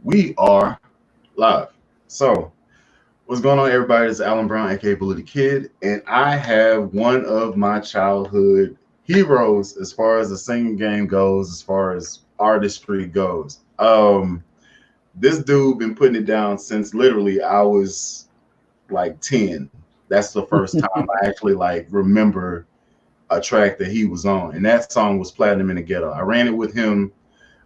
We are live. So, what's going on, everybody? It's Alan Brown, aka Bully the Kid, and I have one of my childhood heroes as far as the singing game goes, as far as artistry goes. This dude been putting it down since literally I was like 10. That's the first time I actually like remember a track that he was on, and that song was Platinum in the Ghetto. I ran it with him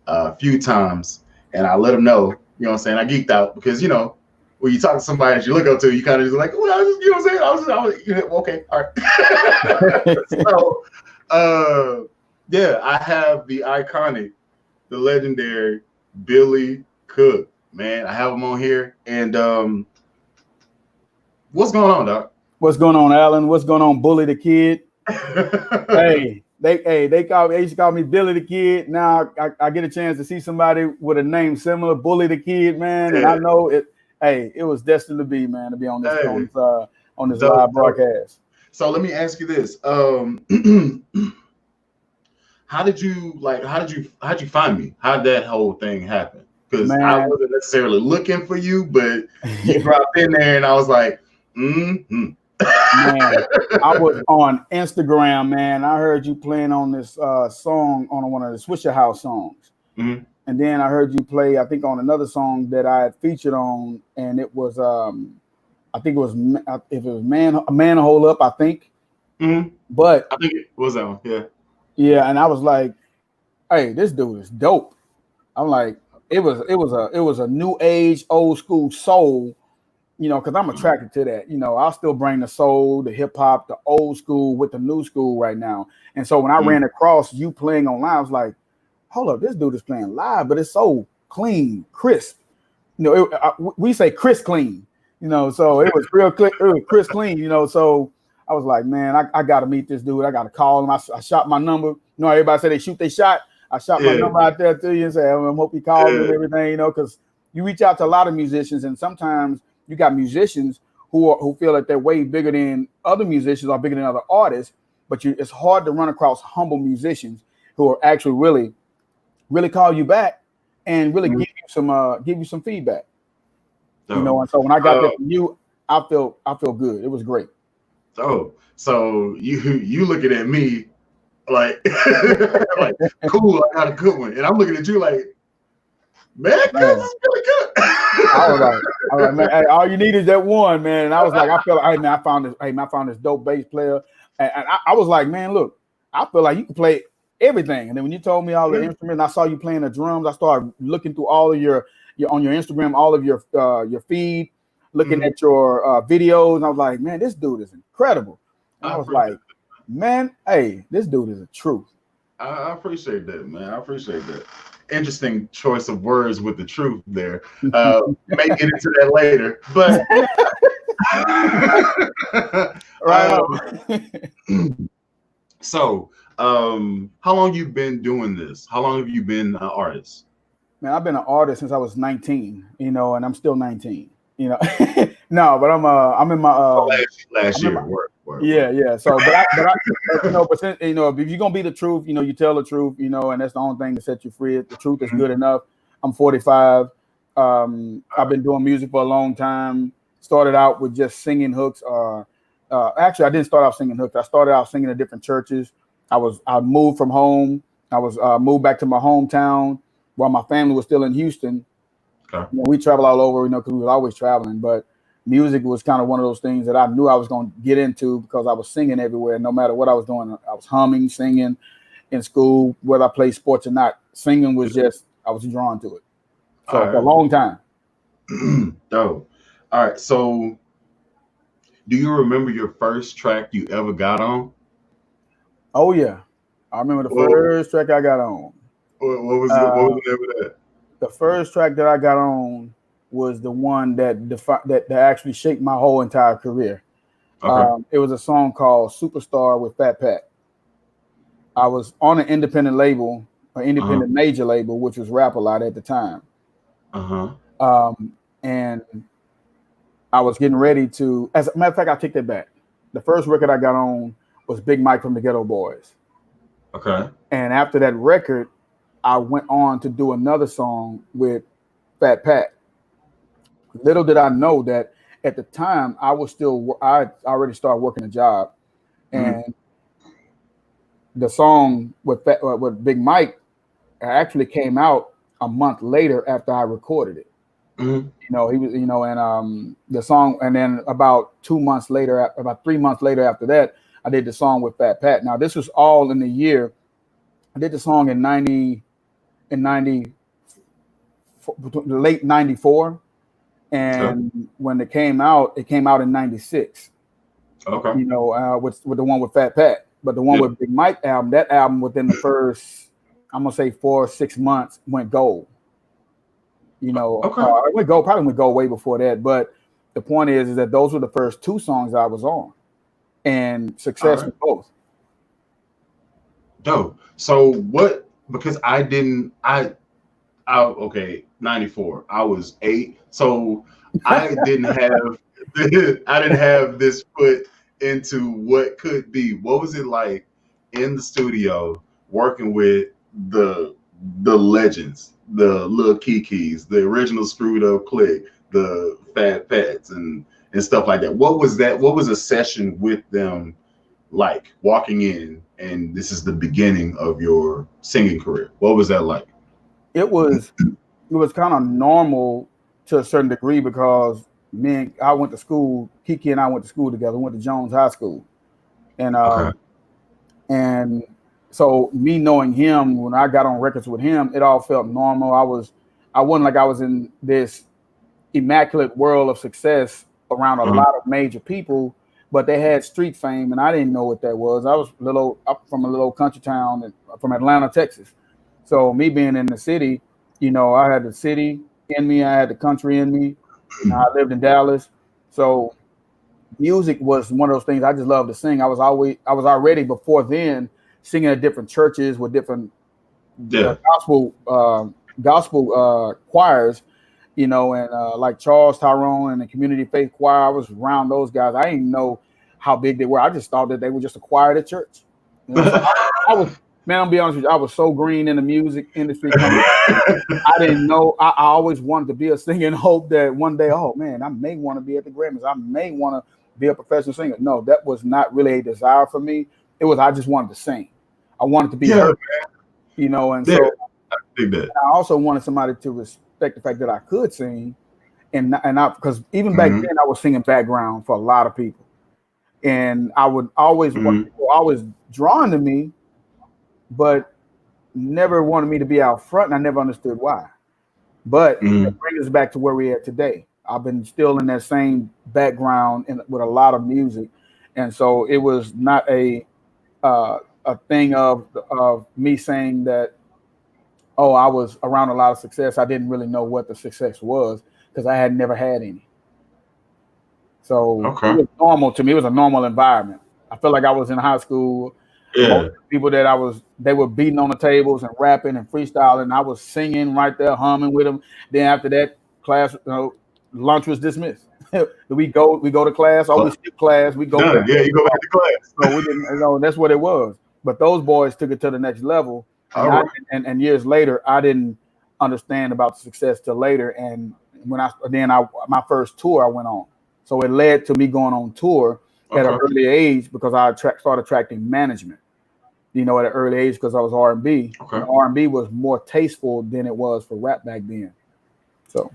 a few times, and I let him know, you know what I'm saying? I geeked out because, when you talk to somebody that you look up to, you kind of just like, well, I just, you know what I'm saying? Okay, all right. So, yeah, I have the iconic, the legendary Billy Cook, man. I have him on here, and what's going on, Doc? What's going on, Alan? What's going on, Bully the Kid? They used to call me Billy the Kid. Now I get a chance to see somebody with a name similar, Bully the Kid, man. And I know it. Hey, it was destined to be, man, to be on this live broadcast. So let me ask you this: how did you find me? How did that whole thing happen? Because I wasn't necessarily looking for you, but you dropped in there, and I was like, Man, I was on Instagram, man. I heard you playing on this song on one of the Swisher House songs. Mm-hmm. And then I heard you play, I think, on another song that I had featured on, and it was, I think it was, if it was A Man Hold Up, I think. Mm-hmm. But I think it was that one, yeah. Yeah, and I was like, hey, this dude is dope. I'm like, it was a new age, old school soul. Because I'm attracted to that. I'll still bring the soul, the hip hop, the old school with the new school right now. And so when I ran across you playing online, I was like, hold up, this dude is playing live, but it's so clean, crisp. We say crisp clean, so it was real clear, crisp clean, so I was like, man, I got to meet this dude. I got to call him. I shot my number. Everybody said they shoot their shot. I shot my number out there to you and say, I hope he calls me and everything, because you reach out to a lot of musicians, and sometimes you got musicians who feel that they're way bigger than other musicians or bigger than other artists, but it's hard to run across humble musicians who are actually really call you back and really give you some feedback. And so when I got that from you, I feel good. It was great. Oh, so you looking at me like like cool, I got a good one, and I'm looking at you like, man, this is really good. I was like, man, hey, all you need is that one, man. And I was like, I feel like, hey, man, I found this dope bass player. And I was like, man, look, I feel like you can play everything. And then when you told me all the instruments, I saw you playing the drums. I started looking through all of your on your Instagram, all of your feed, looking at your videos. And I was like, man, this dude is incredible. And I was like, man, hey, this dude is a truth. I appreciate that, man. I appreciate that. Interesting choice of words with the truth there. May get into that later, but So, how long you been doing this? How long have you been an artist? Man, I've been an artist since I was 19, and I'm still 19. No, but I'm in my last year. Yeah. So, but since, if you're gonna be the truth, you tell the truth, and that's the only thing that sets you free. The truth is good enough. I'm 45. I've been doing music for a long time. Started out with just singing hooks. Actually, I didn't start out singing hooks. I started out singing at different churches. I moved from home. I was moved back to my hometown while my family was still in Houston. Okay. We travel all over, because we were always traveling. But music was kind of one of those things that I knew I was going to get into because I was singing everywhere. No matter what I was doing, I was humming, singing in school, whether I played sports or not. Singing was just, I was drawn to it. So for a long time. Oh, all right. So do you remember your first track you ever got on? Oh, yeah. I remember the first track I got on. What was the name of that? The first track that I got on was the one that actually shaped my whole entire career. Okay. It was a song called Superstar with Fat Pat. I was on an independent label, an independent major label, which was Rap A Lot at the time. And I was getting ready to, as a matter of fact, I'll take that back. The first record I got on was Big Mike from the Ghetto Boys. Okay. And after that record, I went on to do another song with Fat Pat. Little did I know that at the time I already started working a job, Mm-hmm. and the song with Big Mike actually came out a month later after I recorded it. Mm-hmm. He was, and the song, and then about 2 months later, about 3 months later after that, I did the song with Fat Pat. Now this was all in the year. I did the song in 90, late 94, Okay. and when it came out in 96. Okay. With the one with Fat Pat, but the one Yeah. with Big Mike album, that album within the first, I'm gonna say 4 or 6 months went gold. Okay. It went gold, probably went gold way before that. But the point is that those were the first 2 songs I was on, and All success right. with both. Dope. So what? Because I didn't. Okay. 94. I was 8. So I didn't have. I didn't have this put into what could be. What was it like in the studio working with the the legends, the little Kikis, the original Screwed Up Click, the Fat Pats, and stuff like that? What was that? What was a session with them like walking in, and this is the beginning of your singing career? What was that like? It was kind of normal to a certain degree because I went to school. Kiki and I went to school together. We went to Jones High School, and Okay. and so me knowing him, when I got on records with him, it all felt normal. I wasn't like I was in this immaculate world of success around a Uh-huh. lot of major people, but they had street fame, and I didn't know what that was. I was up from a little country town from Atlanta, Texas. So me being in the city, I had the city in me, I had the country in me. I lived in Dallas, so music was one of those things I just loved to sing. I was already before then singing at different churches with different Yeah. gospel choirs, and like Charles Tyrone and the Community Faith Choir. I was around those guys. I didn't know how big they were. I just thought that they were just a choir at church. So I was, man, I'll be honest with you, I was so green in the music industry coming up. I didn't know. I always wanted to be a singer and hope that one day, oh man, I may want to be at the Grammys. I may want to be a professional singer. No, that was not really a desire for me. It was I just wanted to sing. I wanted to be Yeah, heard, and yeah, so I dig that. I also wanted somebody to respect the fact that I could sing, and I because even back Hmm. then I was singing background for a lot of people, and I would always want Hmm. people always drawn to me, but never wanted me to be out front, and I never understood why. But Hmm. it brings us back to where we're at today. I've been still in that same background with a lot of music, and so it was not a thing of me saying that, oh, I was around a lot of success. I didn't really know what the success was because I had never had any. So it Okay. was normal to me. It was a normal environment. I felt like I was in high school. Most Yeah. people they were beating on the tables and rapping and freestyling. I was singing right there, humming with them. Then after that, class, lunch was dismissed. we go to class, or we Well, skip class. We go back. done. Yeah, you go back to So we class. didn't, that's what it was. But those boys took it to the next level, and All I right. and years later, I didn't understand about the success till later. And my first tour I went on, so it led to me going on tour at an Okay. early age because I started attracting management. At an early age because I was R&B, and Okay. R&B was more tasteful than it was for rap back then. So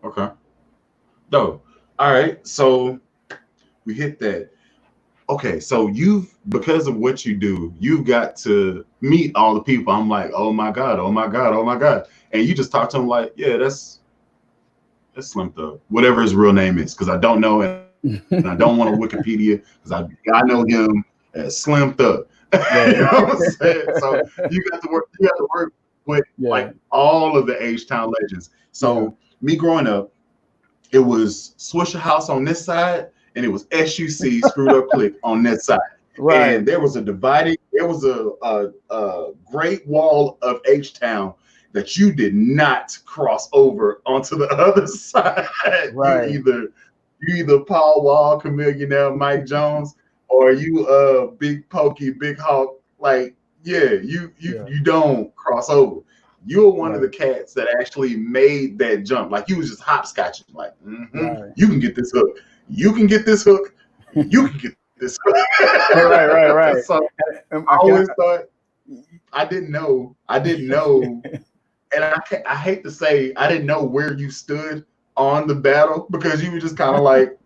Okay. No. All right. So we hit that. Okay. So because of what you do, you've got to meet all the people. I'm like, oh my God, oh my God, oh my God. And you just talk to them like, yeah, that's Slim Thug, whatever his real name is, because I don't know, and I don't want to Wikipedia because I know him as Slim Thug. You know what I'm saying? So you got to work with yeah, like all of the H Town legends. yeah, So me growing up, it was Swisher House on this side, and it was SUC Screwed Up Click on that side. right, And there was a great wall of H Town that you did not cross over onto the other side. right, You either Paul Wall, Chameleon, Mike Jones, or you Big Pokey, Big Hawk. Like, yeah, you yeah, you don't cross over. You're one of the cats that actually made that jump. Like you was just hopscotching. Like, you can get this hook. You can get this hook. You can get this hook. right. So I always thought I didn't know, and I hate to say I didn't know where you stood on the battle because you were just kind of like,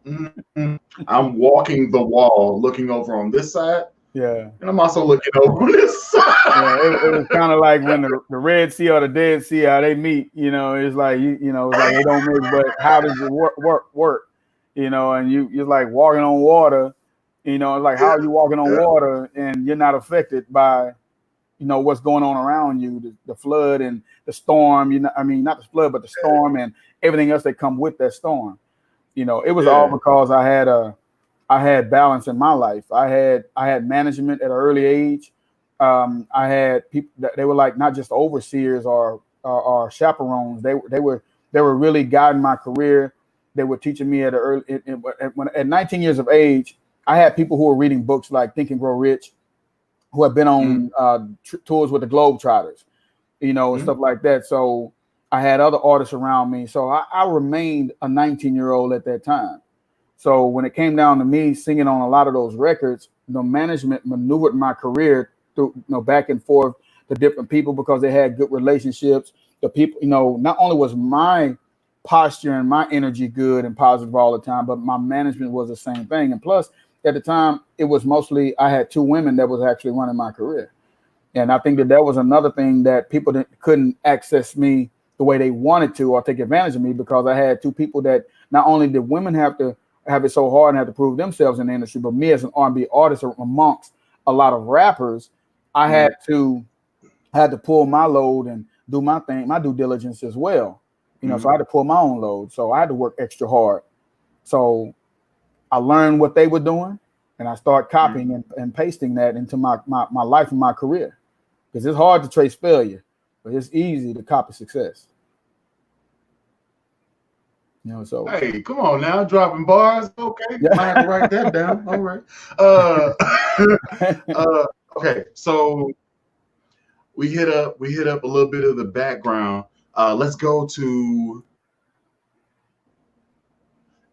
I'm walking the wall, looking over on this side. Yeah. And I'm also looking over on this side. Yeah, it was kind of like when the Red Sea or the Dead Sea, how they meet, it's like, it's like they don't mix, but how does it work? And you're like walking on water, it's like, how are you walking on water and you're not affected by, what's going on around you, the flood and the storm, not the flood, but the storm and everything else that come with that storm. It was all because I had balance in my life. I had management at an early age. I had people that they were like not just overseers or chaperones. They were really guiding my career. They were teaching me at at 19 years of age. I had people who were reading books like Think and Grow Rich, who had been on tours with the Globetrotters, and stuff like that. So I had other artists around me. So I remained a 19-year-old at that time. So when it came down to me singing on a lot of those records, the management maneuvered my career through, back and forth to different people because they had good relationships. The people, not only was my posture and my energy good and positive all the time, but my management was the same thing. And plus, at the time, it was mostly I had two women that was actually running my career. And I think that was another thing that people couldn't access me the way they wanted to or take advantage of me because I had two people that not only did women have to have it so hard and have to prove themselves in the industry, but me as an R&B artist amongst a lot of rappers, I had to pull my load and do my thing, my due diligence as well. So I had to pull my own load. So I had to work extra hard. So I learned what they were doing and I started copying and pasting that into my life and my career. Because it's hard to trace failure, but it's easy to copy success. So hey, come on now, dropping bars. Okay, might have to write that down. All right. Okay, so we hit up a little bit of the background. Let's go to.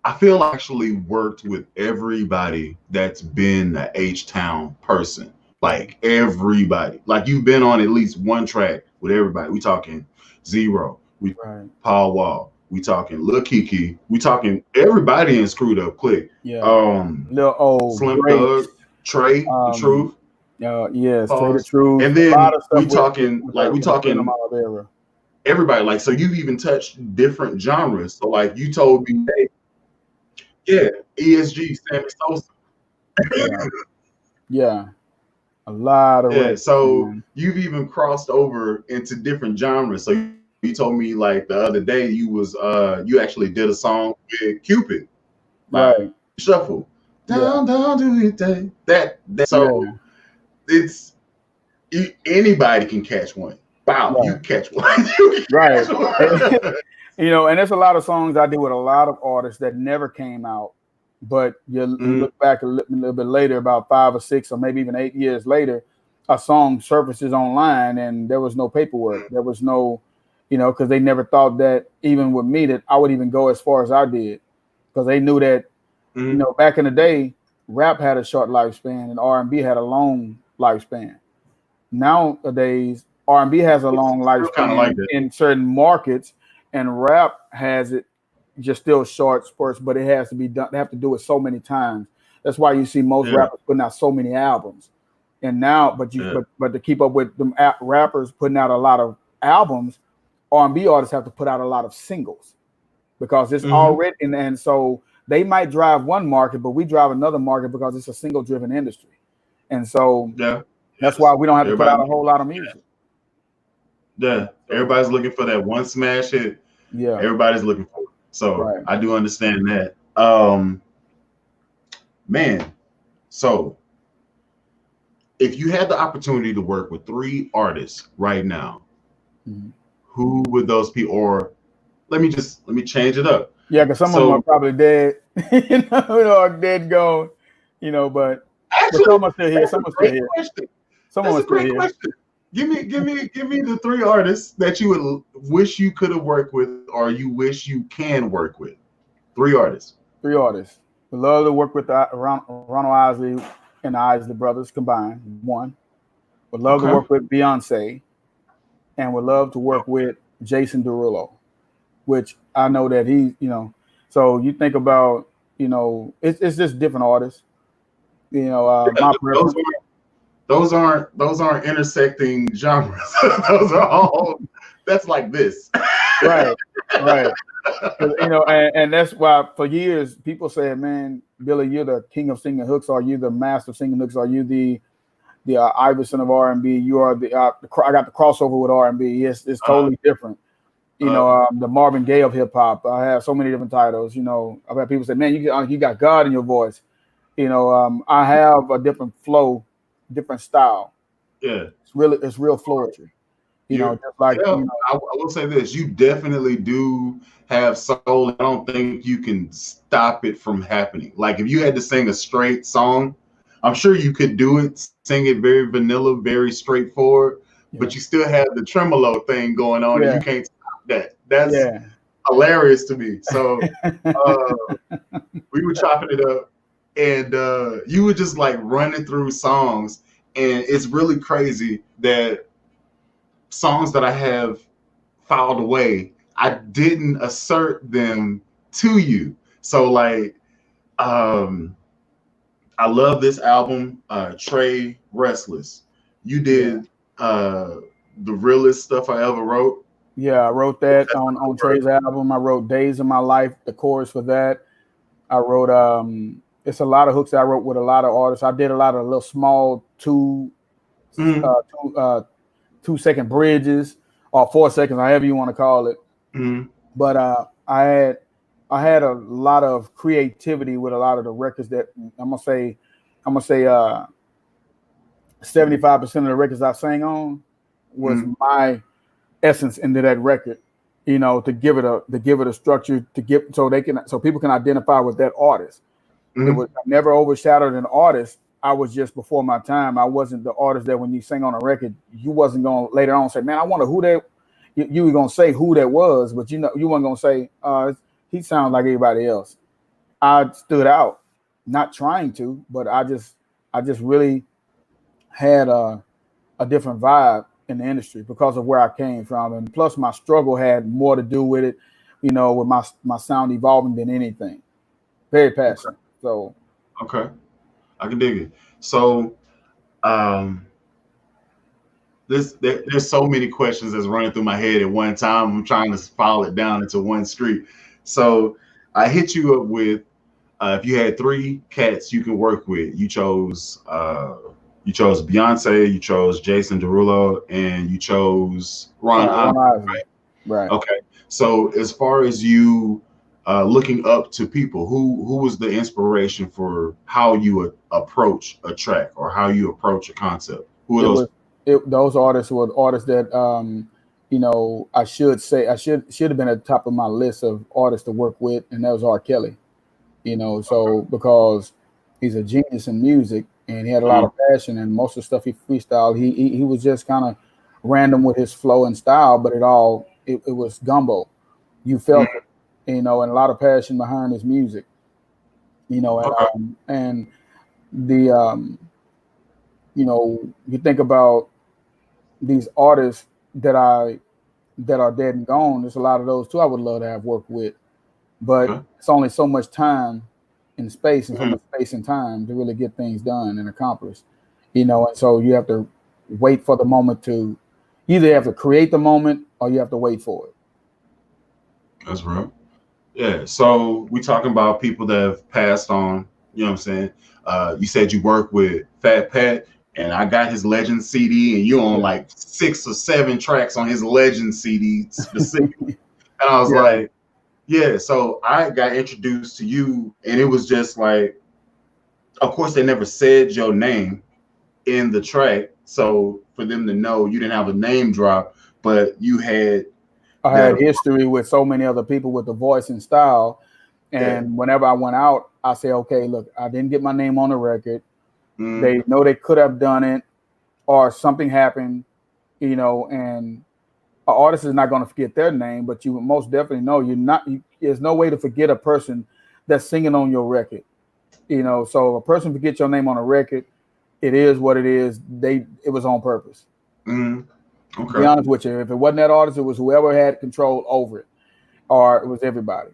I feel I actually worked with everybody that's been a H-Town person. Like everybody. Like you've been on at least one track with everybody. We talking Zero. We Paul Wall. We talking Lil Kiki. We talking everybody in Screwed Up Click. Yeah. Lil O, Slim Thug, Trey, The Truth. Yes, Trey, The Truth. And then we talking everybody. Like, so you've even touched different genres. So like you told me, hey, ESG, Sammy Sosa. Yeah. A lot of records, so you've even crossed over into different genres. So you told me like the other day you actually did a song with Cupid, like Shuffle down do your thing. That so it's anybody can catch one. Wow, you catch one. Catch one. And there's a lot of songs I did with a lot of artists that never came out. But you look back a little bit later, about 5 or 6 or maybe even 8 years later, a song surfaces online and there was no paperwork. There was no, because they never thought that even with me that I would even go as far as I did. Because they knew that, back in the day, rap had a short lifespan and R&B had a long lifespan. Nowadays, R&B has a long lifespan in certain markets and rap has it just still short spurts, but it has to be done. They have to do it so many times. That's why you see most rappers putting out so many albums. And now, but to keep up with them rappers putting out a lot of albums, R&B artists have to put out a lot of singles because it's already and so they might drive one market, but we drive another market because it's a single-driven industry. And so that's why we don't have to put out a whole lot of music. Yeah, everybody's looking for that one smash hit. Yeah, everybody's looking for it. So I do understand that. Man, so if you had the opportunity to work with 3 artists right now, who would those be? Or let me change it up. Yeah, because some of them are probably dead. Are dead, gone. But actually, some are still here. Some are still here. Some are still here. Give me the three artists that you would wish you could have worked with, or you wish you can work with. Three artists. Three artists. Would love to work with Ronald Isley and the Isley brothers combined. One. Would love to Okay. work with Beyonce, and would love to work with Jason Derulo, which I know that he, So you think about, it's just different artists. Yeah, My preference. those aren't intersecting genres. Those are all. That's like this. Right, right. And that's why for years people said, "Man, Billy, you're the king of singing hooks. Are you the master of singing hooks? Are you the Iverson of R&B? You are I got the crossover with R&B. It's totally different. The Marvin Gaye of hip hop. I have so many different titles. I've had people say, "Man, you got God in your voice." I have a different flow, different style. Yeah. It's real floetry. Just like yeah, I will say this: you definitely do have soul. I don't think you can stop it from happening. Like if you had to sing a straight song, I'm sure you could do it, sing it very vanilla, very straightforward, but you still have the tremolo thing going on, and you can't stop that. That's hilarious to me. So we were chopping it up, and you were just like running through songs, and it's really crazy that songs that I have filed away, I didn't assert them to you. So like, I love this album, Trey Restless. You did the realest stuff I ever wrote. Yeah, I wrote that on Trey's album. I wrote Days of My Life, the chorus for that. I wrote it's a lot of hooks I wrote with a lot of artists. I did a lot of little small 2-second bridges or 4 seconds, however you want to call it. But I had a lot of creativity with a lot of the records that I'm gonna say 75% of the records I sang on was my essence into that record, to give it a structure, so people can identify with that artist. It was never overshadowed an artist. I was just before my time. I wasn't the artist that when you sing on a record, you wasn't going to later on say, "Man, I wonder who that." You were going to say who that was, but you weren't going to say, "He sounds like everybody else." I stood out, not trying to, but I just really had a different vibe in the industry because of where I came from, and plus my struggle had more to do with it, with my sound evolving than anything. Very passionate. So okay, I can dig it. So there's so many questions that's running through my head at one time. I'm trying to file it down into one street. So I hit you up with if you had three cats you can work with. You chose Beyonce, you chose Jason Derulo, and you chose Ron Isley. Right. Okay. So as far as you looking up to people, who was the inspiration for how you approach a track or how you approach a concept? Who are those? Those artists were artists that I should say I should have been at the top of my list of artists to work with, and that was R. Kelly. Because he's a genius in music and he had a lot of passion, and most of the stuff he freestyled, he was just kind of random with his flow and style, but it was gumbo. You felt it, and a lot of passion behind his music, and the you think about these artists that are dead and gone. There's a lot of those too I would love to have worked with, but it's only so much time and space and so much space and time to really get things done and accomplished, and so you have to wait for the moment to either have to create the moment or you have to wait for it. That's real. Yeah. So we talking about people that have passed on, you know what I'm saying? You said you work with Fat Pat, and I got his Legend CD, and you on like 6 or 7 tracks on his Legend CD specifically. And I was like, yeah. So I got introduced to you, and it was just like, of course, they never said your name in the track. So for them to know you didn't have a name drop, but I had history with so many other people with the voice and style. And whenever I went out, I say, okay, look, I didn't get my name on the record. They know they could have done it, or something happened, And an artist is not going to forget their name, but you most definitely know there's no way to forget a person that's singing on your record. So if a person forgets your name on a record, it is what it is. It was on purpose. Mm-hmm. To be honest with you, if it wasn't that artist, it was whoever had control over it, or it was everybody.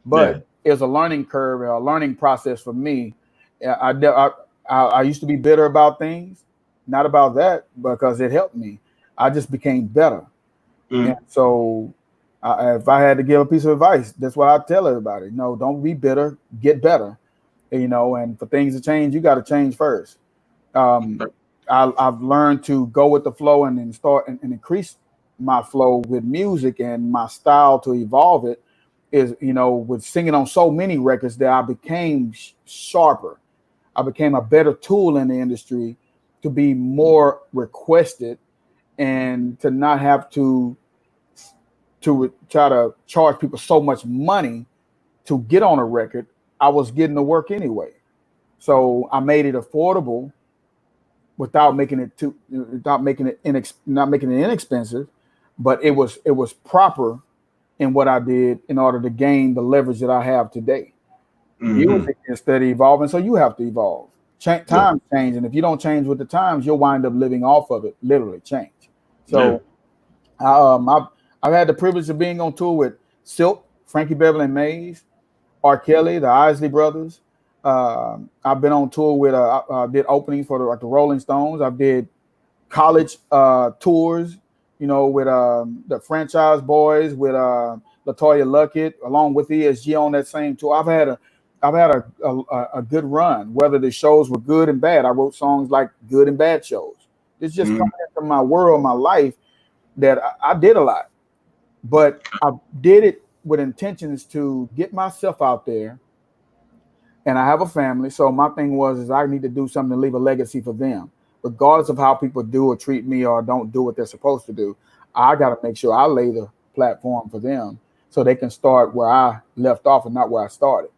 But it was a learning curve, a learning process for me. I used to be bitter about things, not about that, because it helped me. I just became better. Mm-hmm. And so if I had to give a piece of advice, that's what I tell everybody. No, don't be bitter, get better. And for things to change, you got to change first. I've learned to go with the flow and then start and increase my flow with music, and my style to evolve it is, with singing on so many records that I became sharper. I became a better tool in the industry to be more requested and to not have to try to charge people so much money to get on a record. I was getting the work anyway. So I made it affordable without making it not making it inexpensive, but it was proper in what I did in order to gain the leverage that I have today. Mm-hmm. Music is steady evolving, so you have to evolve. Times change, and if you don't change with the times, you'll wind up living off of it. Literally change. So, I've had the privilege of being on tour with Silk, Frankie Beverly and Mays, R. Kelly, the Isley Brothers. I've been on tour with I did openings for the Rolling Stones. I did college tours, with the Franchise Boys, with LaToya Luckett, along with ESG on that same tour. I've had a good run, whether the shows were good and bad. I wrote songs like good and bad shows. It's just coming into my world, my life, that I did a lot, but I did it with intentions to get myself out there. And I have a family, so my thing is I need to do something to leave a legacy for them, regardless of how people do or treat me or don't do what they're supposed to do. I got to make sure I lay the platform for them so they can start where I left off and not where I started.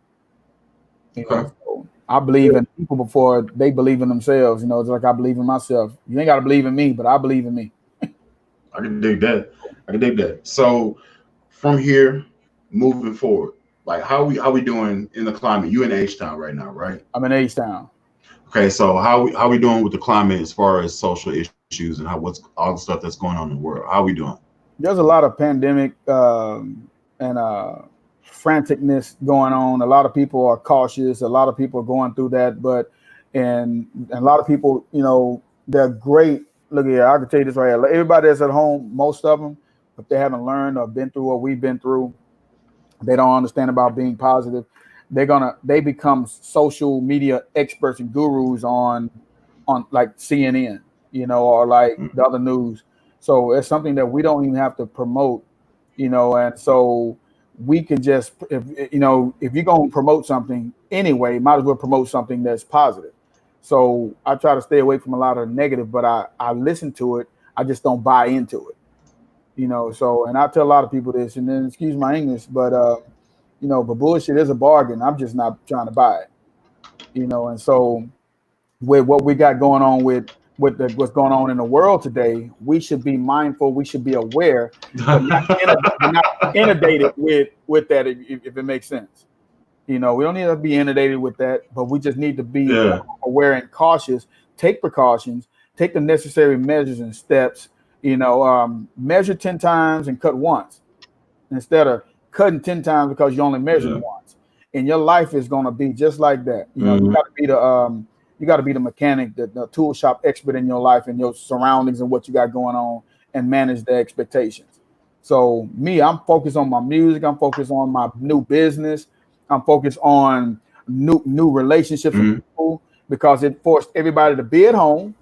So I believe in people before they believe in themselves. It's like I believe in myself. You ain't got to believe in me, but I believe in me. I can dig that. So from here, moving forward, like how we doing in the climate? You in H-Town right now, right? I'm in H-Town. Okay, so how we doing with the climate as far as social issues and what's all the stuff that's going on in the world? How we doing? There's a lot of pandemic and franticness going on. A lot of people are cautious. A lot of people are going through that, and a lot of people, they're great. Look here, I can tell you this right here. Everybody that's at home, most of them, if they haven't learned or been through what we've been through, they don't understand about being positive. They become social media experts and gurus on like CNN, or like the other news. So it's something that we don't even have to promote, and so we can just, if you're going to promote something anyway, might as well promote something that's positive. So I try to stay away from a lot of negative, but I listen to it. I just don't buy into it, so, and I tell a lot of people this, and then excuse my English, but but bullshit is a bargain. I'm just not trying to buy it, and so with what we got going on with what's going on in the world today, we should be mindful, we should be aware, but not inundated with that, if it makes sense. We don't need to be inundated with that, but we just need to be aware and cautious, take precautions, take the necessary measures and steps, measure 10 times and cut once instead of cutting 10 times because you only measured once. And your life is going to be just like that. You got to be the mechanic, the tool shop expert in your life and your surroundings and what you got going on, and manage the expectations. So me, I'm focused on my music. I'm focused on my new business. I'm focused on new relationships with people, because it forced everybody to be at home,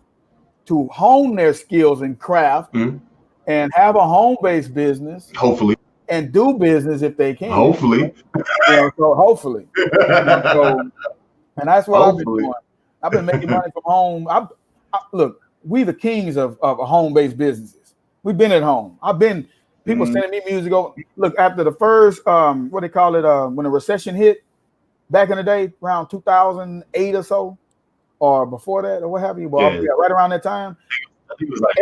to hone their skills and craft, and have a home-based business. Hopefully. And do business if they can. Hopefully. So hopefully. And that's what I've been doing. I've been making money from home. Look, we the kings of home-based businesses. We've been at home. I've been people sending me music over. Look, after the first what they call it, when the recession hit back in the day, around 2008 or so, or before that, or what have you. Well, right around that time. I think it was like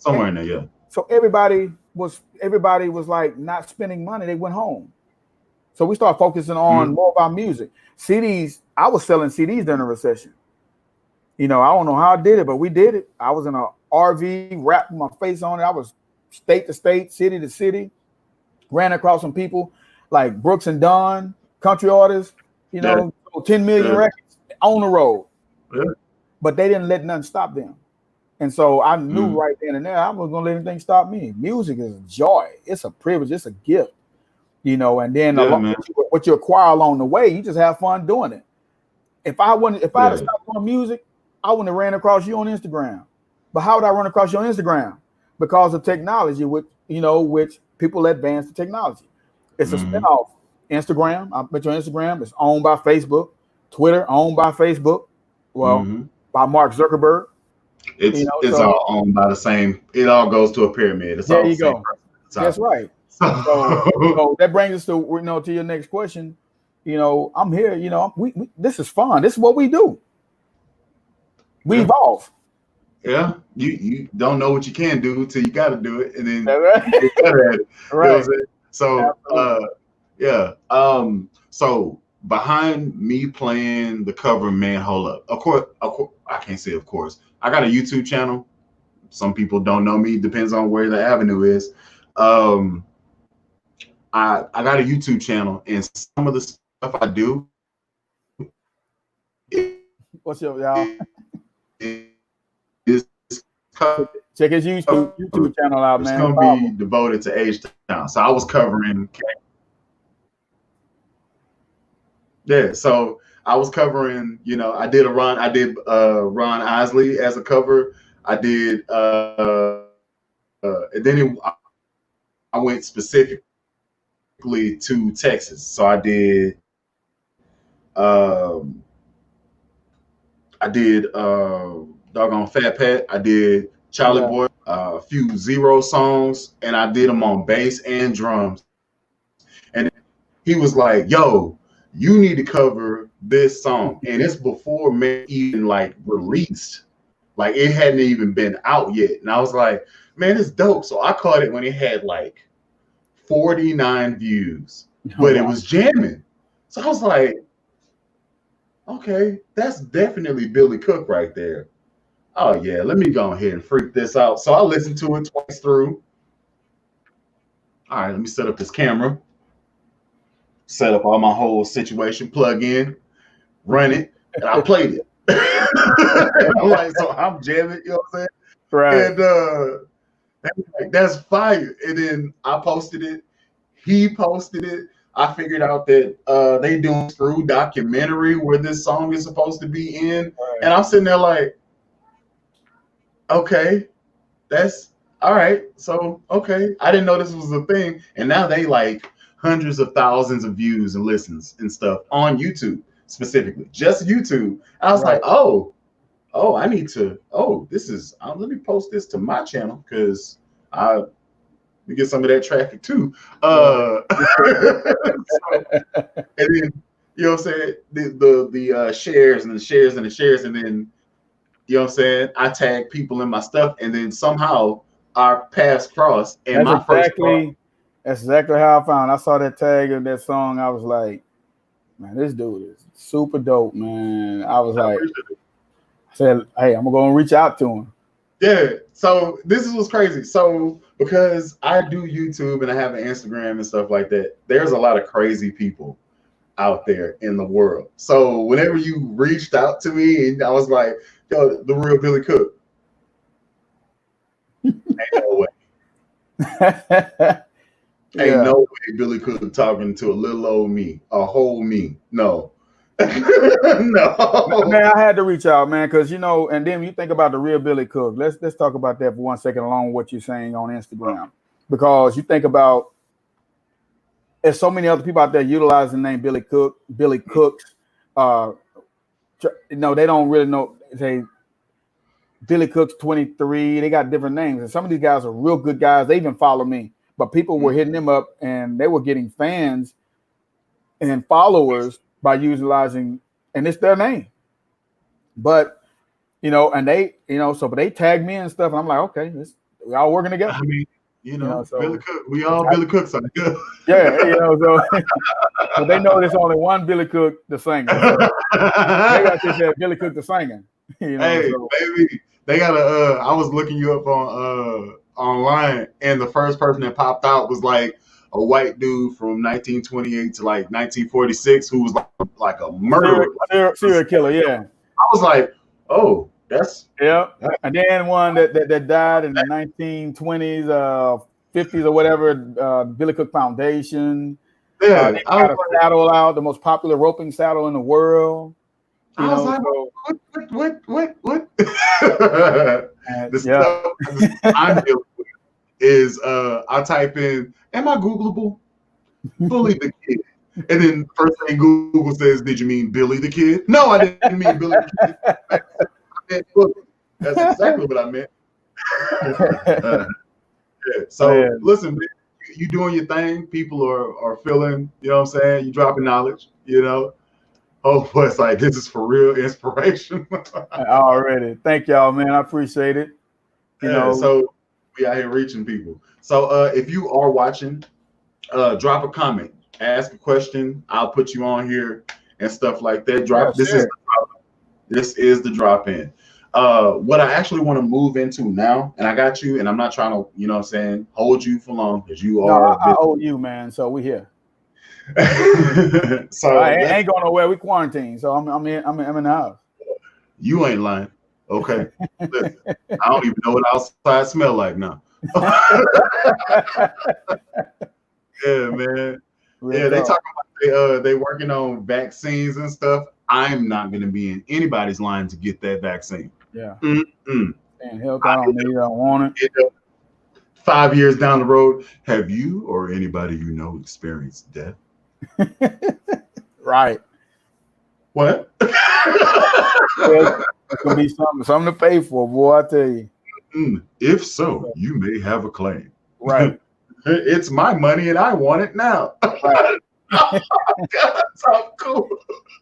somewhere in there, yeah. So everybody was like not spending money. They went home. So we started focusing on more about music. CDs, I was selling CDs during the recession. You know, I don't know how I did it, but we did it. I was in a RV, wrapped my face on it. I was state to state, city to city, ran across some people like Brooks and Dunn, country artists, you know, 10 million records on the road. Yeah. But they didn't let nothing stop them. And so I knew right then and there, I wasn't gonna let anything stop me. Music is joy. It's a privilege. It's a gift, you know. And then what you acquire along the way, you just have fun doing it. If I had stopped doing music, I wouldn't have ran across you on Instagram. But how would I run across you on Instagram? Because of technology, which people advance the technology. It's a spinoff. Instagram, I bet you on Instagram, it's owned by Facebook. Twitter, owned by Facebook. Well, by Mark Zuckerberg. It's all owned by the same. It all goes to a pyramid. It's there all you go. That's right. So that brings us to to your next question. You know, I'm here. You know, we this is fun. This is what we do. We evolve. Yeah, you don't know what you can do till you got to do it, and then you get better at it. Right. You know so so behind me playing the cover, man, hold up. Of course, I can't say of course. I got a YouTube channel. Some people don't know me. Depends on where the avenue is. I got a YouTube channel, and some of the stuff I do. What's up, y'all? Is check his YouTube channel out, man. It's gonna be devoted to H-Town. So I was covering. Yeah, so I was covering. You know, I did Ron Isley as a cover. I did, and then I went specifically to Texas. So I did. Doggone Fat Pat. I did Charlie Boy, a few Zero songs, and I did them on bass and drums. And he was like, "Yo, you need to cover this song," and it's before me even like released, like it hadn't even been out yet. And I was like, "Man, it's dope." So I caught it when it had like 49 views, but it was jamming. So I was like, okay, that's definitely Billy Cook right there. Oh yeah, let me go ahead and freak this out. So I listened to it twice through. All right, let me set up this camera, set up all my whole situation, plug in, run it, and I played it. I'm like, so I'm jamming, you know what I'm saying? Right. And that's fire. And then I posted it. He posted it. I figured out that they doing Screw documentary where this song is supposed to be in. Right. And I'm sitting there like, okay, that's all right. So, okay. I didn't know this was a thing. And now they like hundreds of thousands of views and listens and stuff on YouTube specifically. Just YouTube. I was like, oh, I need to, this is, let me post this to my channel because we get some of that traffic too. So, and then, you know what I'm saying? The shares and the shares and the shares. And then, you know what I'm saying? I tag people in my stuff, and then somehow our paths cross. And that's exactly how I found. I saw that tag of that song. I was like, man, this dude is super dope, man. I said, hey, I'm gonna reach out to him. Yeah. So this is what's crazy. So because I do YouTube and I have an Instagram and stuff like that, there's a lot of crazy people out there in the world. So whenever you reached out to me, and I was like, yo, the real Billy Cook. Ain't no way. Ain't no way Billy Cook talking to a little old me, a whole me. No. No. Man, I had to reach out, man, because and then when you think about the real Billy Cook, let's talk about that for 1 second, along with what you're saying on Instagram. Because you think about there's so many other people out there utilizing the name Billy Cook, Billy Cooks. They don't really know. Say Billy Cook's 23. They got different names, and some of these guys are real good guys. They even follow me, but people were hitting them up, and they were getting fans and followers by utilizing, and it's their name. But and they, but they tag me and stuff, and I'm like, okay, We all working together. I mean, So Billy Cook. We all Billy Cooks are good. Yeah, so but they know there's only one Billy Cook, the singer. So maybe I should say Billy Cook, the singer. Hey, So. baby, they got I was looking you up on online, and the first person that popped out was like a white dude from 1928 to like 1946 who was like a murderer, serial killer. Yeah, I was like, oh, that's And then one that died in the 1920s, 50s or whatever. Billy Cook Foundation. yeah. They got a saddle out, the most popular roping saddle in the world. I was like, what? The stuff I'm dealing with is I type in, am I Googleable? Bully the Kid. And then first thing Google says, did you mean Billy the Kid? No, I didn't mean Billy the Kid. I meant Bully. That's exactly what I meant. So listen, man, you doing your thing. People are feeling, you know what I'm saying? You dropping knowledge, Oh, it's like this is for real inspiration. Already. Thank y'all, man. I appreciate it. So we out here reaching people. So if you are watching, drop a comment, ask a question. I'll put you on here and stuff like that. This is the drop in. What I actually want to move into now, and I got you, and I'm not trying to, hold you for long because you are. I owe you, man. So we here. So I ain't going nowhere. We quarantined, so I'm in the house. You ain't lying. Okay. Listen, I don't even know what outside smell like now. Yeah, man. Yeah, they talking about they working on vaccines and stuff. I'm not going to be in anybody's line to get that vaccine. Yeah. And hell, I don't want it. 5 years down the road, have you or anybody you know experienced death? Right. What? It's gonna be something to pay for, boy. I tell you. If so, you may have a claim. Right. It's my money and I want it now. Right. That's so cool.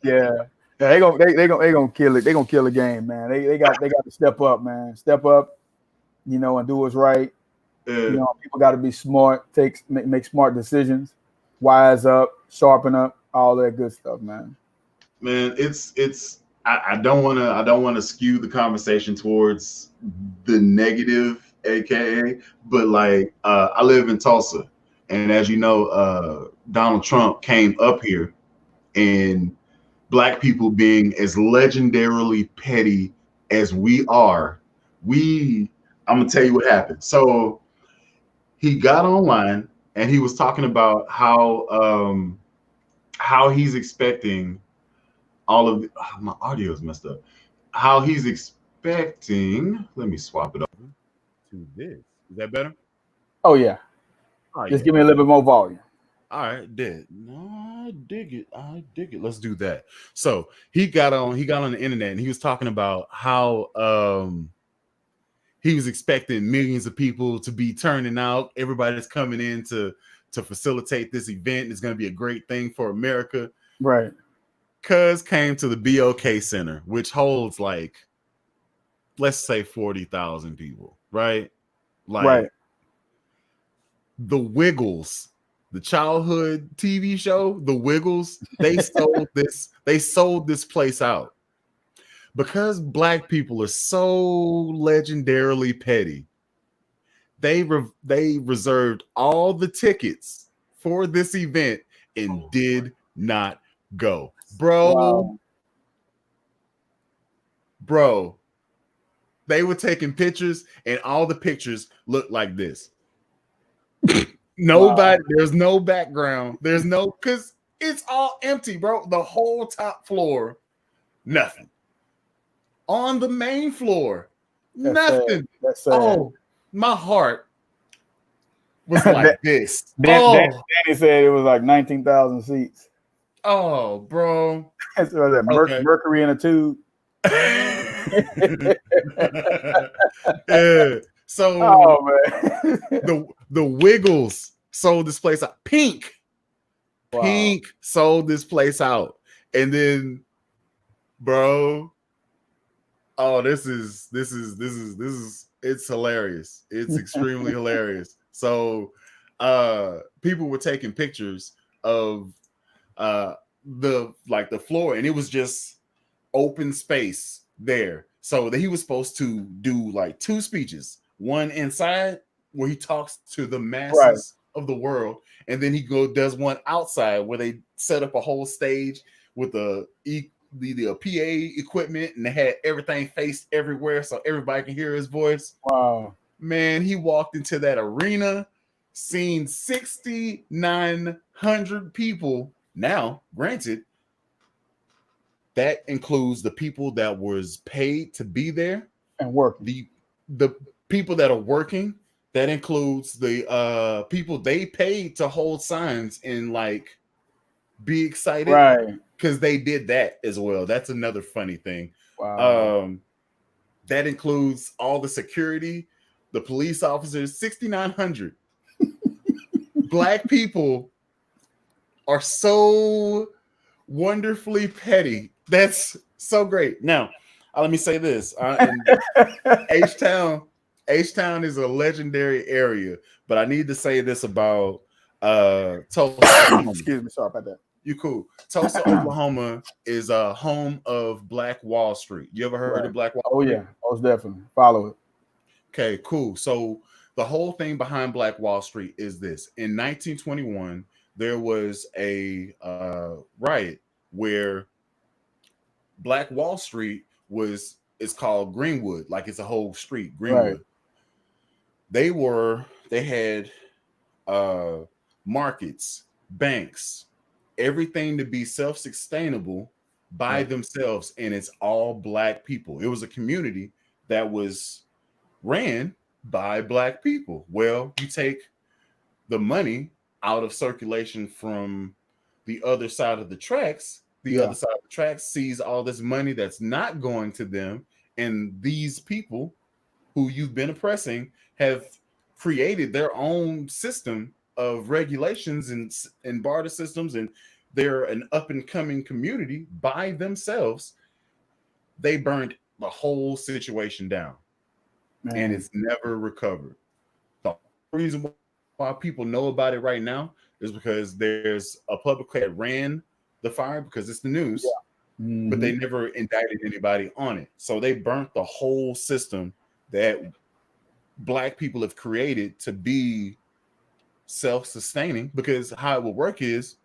Yeah. They gonna kill it. They gonna kill the game, man. They got to step up, man. Step up, and do what's right. People got to be smart, make smart decisions, wise up, sharpen up, all that good stuff, man. Man, I don't want to skew the conversation towards the negative, aka, but like I live in Tulsa, and as you know, Donald Trump came up here, and Black people being as legendarily petty as we are, I'm gonna tell you what happened. So he got online and he was talking about how he's expecting all of my audio is messed up. How he's expecting. Let me swap it over to this. Is that better? Oh yeah. Just give me a little bit more volume. All right, I dig it. Let's do that. So he got on the internet and he was talking about how he was expecting millions of people to be turning out. Everybody's coming in to facilitate this event. It's going to be a great thing for America. Right. Cuz came to the BOK Center, which holds like, let's say 40,000 people, right? Like right. The Wiggles, the childhood TV show, The Wiggles, they sold this place out. Because Black people are so legendarily petty, they reserved all the tickets for this event and did not go. Bro, they were taking pictures and all the pictures looked like this. Nobody, there's no background. There's no, because it's all empty, bro. The whole top floor, nothing. On the main floor, nothing. That's sad. Oh, my heart was like this. Danny said it was like 19,000 seats. Oh, bro. That's Mercury in a tube. Yeah. So man. the Wiggles sold this place out. Pink sold this place out. And then, bro, oh, this is It's hilarious. It's extremely hilarious. So people were taking pictures of the floor, and it was just open space there. So that he was supposed to do like two speeches, one inside where he talks to the Right. masses of the world, and then he does one outside where they set up a whole stage with the PA equipment, and they had everything faced everywhere so everybody can hear his voice. Wow. Man, he walked into that arena, seen 6,900 people. Now, granted, that includes the people that was paid to be there And working. the people that are working. That includes the people they paid to hold signs and like be excited, Right. because they did that as well. That's another funny thing. Wow. That includes all the security, the police officers. 6,900 black people are so wonderfully petty. That's so great. Now, let me say this: H-Town is a legendary area, but I need to say this about Tulsa. Excuse me. Sorry about that. You cool. Tulsa, Oklahoma is a home of Black Wall Street. You ever heard Right. of Black Wall Oh Street? yeah, most definitely. Follow it. Okay, cool. So the whole thing behind Black Wall Street is this: in 1921, there was a riot where Black Wall Street it's called Greenwood, like it's a whole street, Greenwood. Right. They had markets, banks, everything to be self-sustainable by themselves, and it's all black people. It was a community that was ran by black people. Well, you take the money out of circulation from the other side of the tracks. The other side of the tracks sees all this money that's not going to them, and these people who you've been oppressing have created their own system of regulations and barter systems, and they're an up and coming community by themselves. They burned the whole situation down. Man. And it's never recovered. The reason why people know about it right now is because there's a public that ran the fire, because it's the news, but they never indicted anybody on it. So they burnt the whole system that black people have created to be self-sustaining, because how it will work is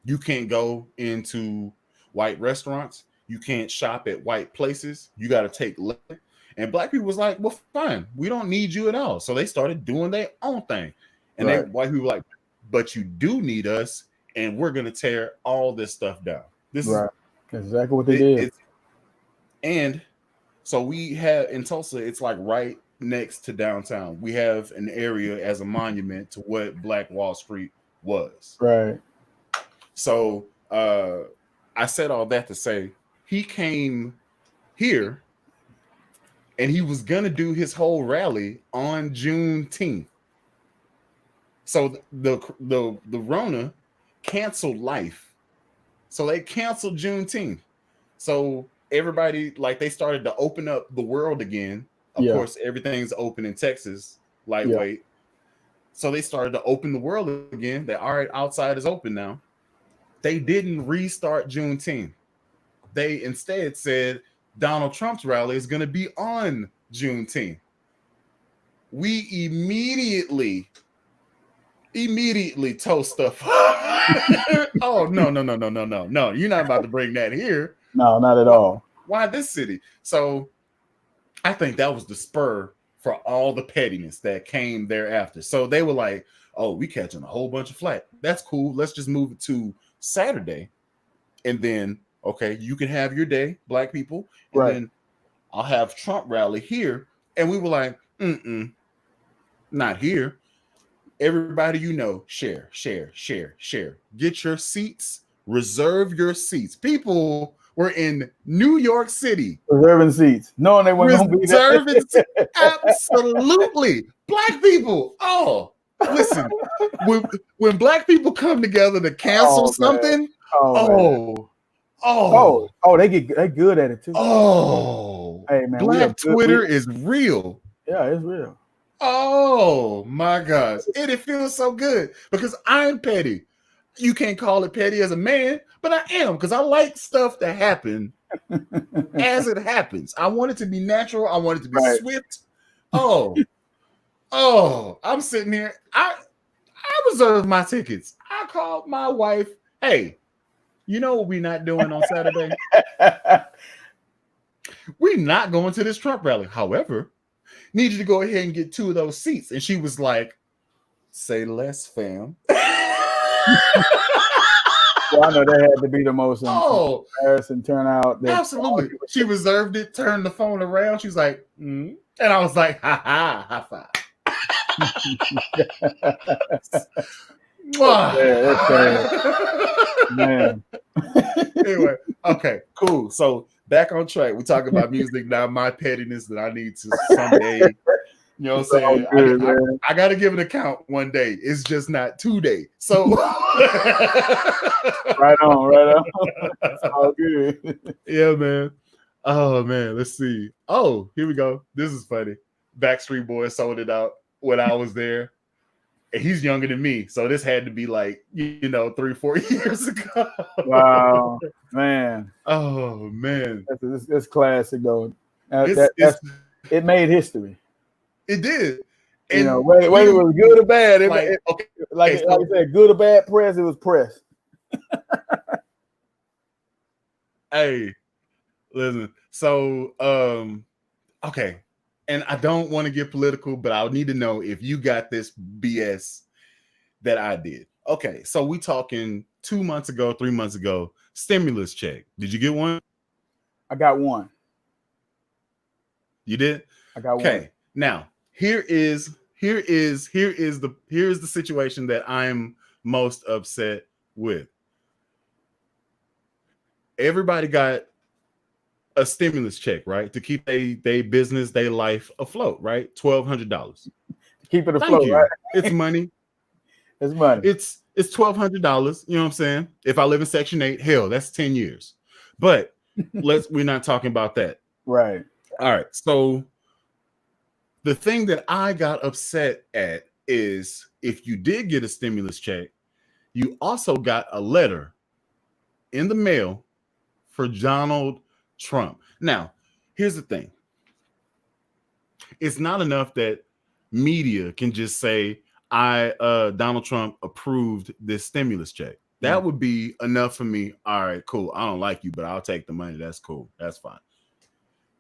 you can't go into white restaurants, you can't shop at white places, you got to take liquor. And black people was like, well, fine, we don't need you at all. So they started doing their own thing. And white people were like, but you do need us, and we're going to tear all this stuff down. This is exactly what they did. And so we have in Tulsa, it's like right next to downtown. We have an area as a monument to what Black Wall Street was. Right. So I said all that to say he came here and he was going to do his whole rally on Juneteenth. So the Rona canceled life. So they canceled Juneteenth. So everybody, like, they started to open up the world again. Of course, everything's open in Texas, lightweight. So they started to open the world again. That, all right, outside is open now. They didn't restart Juneteenth. They instead said Donald Trump's rally is going to be on Juneteenth. We immediately tow stuff. Oh, no. You're not about to bring that here. No, not at all. Why this city? So I think that was the spur for all the pettiness that came thereafter. So they were like, oh, we catching a whole bunch of flack. That's cool. Let's just move it to Saturday. And then, okay, you can have your day, black people. And then I'll have Trump rally here. And we were like, not here. Everybody, share. Get your seats. Reserve your seats. People were in New York City reserving seats, knowing they weren't going to be there. Absolutely. Black people. Oh, listen. When black people come together to cancel something, they good at it too. Oh, hey man, Black Twitter is real. Yeah, it's real. Oh my gosh. And it feels so good because I'm petty. You can't call it petty as a man, but I am because I like stuff to happen as it happens. I want it to be natural. I want it to be Right. swift. Oh, I'm sitting here. I reserved my tickets. I called my wife. Hey, you know what we're not doing on Saturday? We're not going to this Trump rally. However, need you to go ahead and get 2 of those seats. And she was like, say less, fam. Well, I know that had to be the most Oh, embarrassing turnout. That absolutely. She reserved it, turned the phone around. She was like, and I was like, ha ha, high five. that's man. Anyway, okay, cool. So back on track. We're talking about music now. My pettiness that I need to someday. You know what I'm saying? Good, I got to give an account one day. It's just not today. So right on. It's all good. Yeah, man. Oh man, let's see. Oh, here we go. This is funny. Backstreet Boys sold it out when I was there. And he's younger than me, so this had to be like 3-4 years ago. Wow, man. Oh man, that's classic though. It made history. It did. And whether it was good or bad, like I said, good or bad press, it was press. Hey, listen. So, okay, and I don't want to get political, but I need to know if you got this BS that I did. Okay, so we talking 2 months ago, 3 months ago, stimulus check. Did you get one? I got one. You did? I got one. Okay. Now, here is the situation that I'm most upset with. Everybody got a stimulus check, right? To keep their business, their life afloat, right? $1,200. Keep it afloat, right? It's money. It's money. It's $1,200. You know what I'm saying? If I live in Section 8, hell, that's 10 years. But we're not talking about that. Right. All right. So the thing that I got upset at is if you did get a stimulus check, you also got a letter in the mail for Donald Trump. Now, here's the thing. It's not enough that media can just say, Donald Trump approved this stimulus check. That would be enough for me. All right, cool. I don't like you, but I'll take the money. That's cool. That's fine.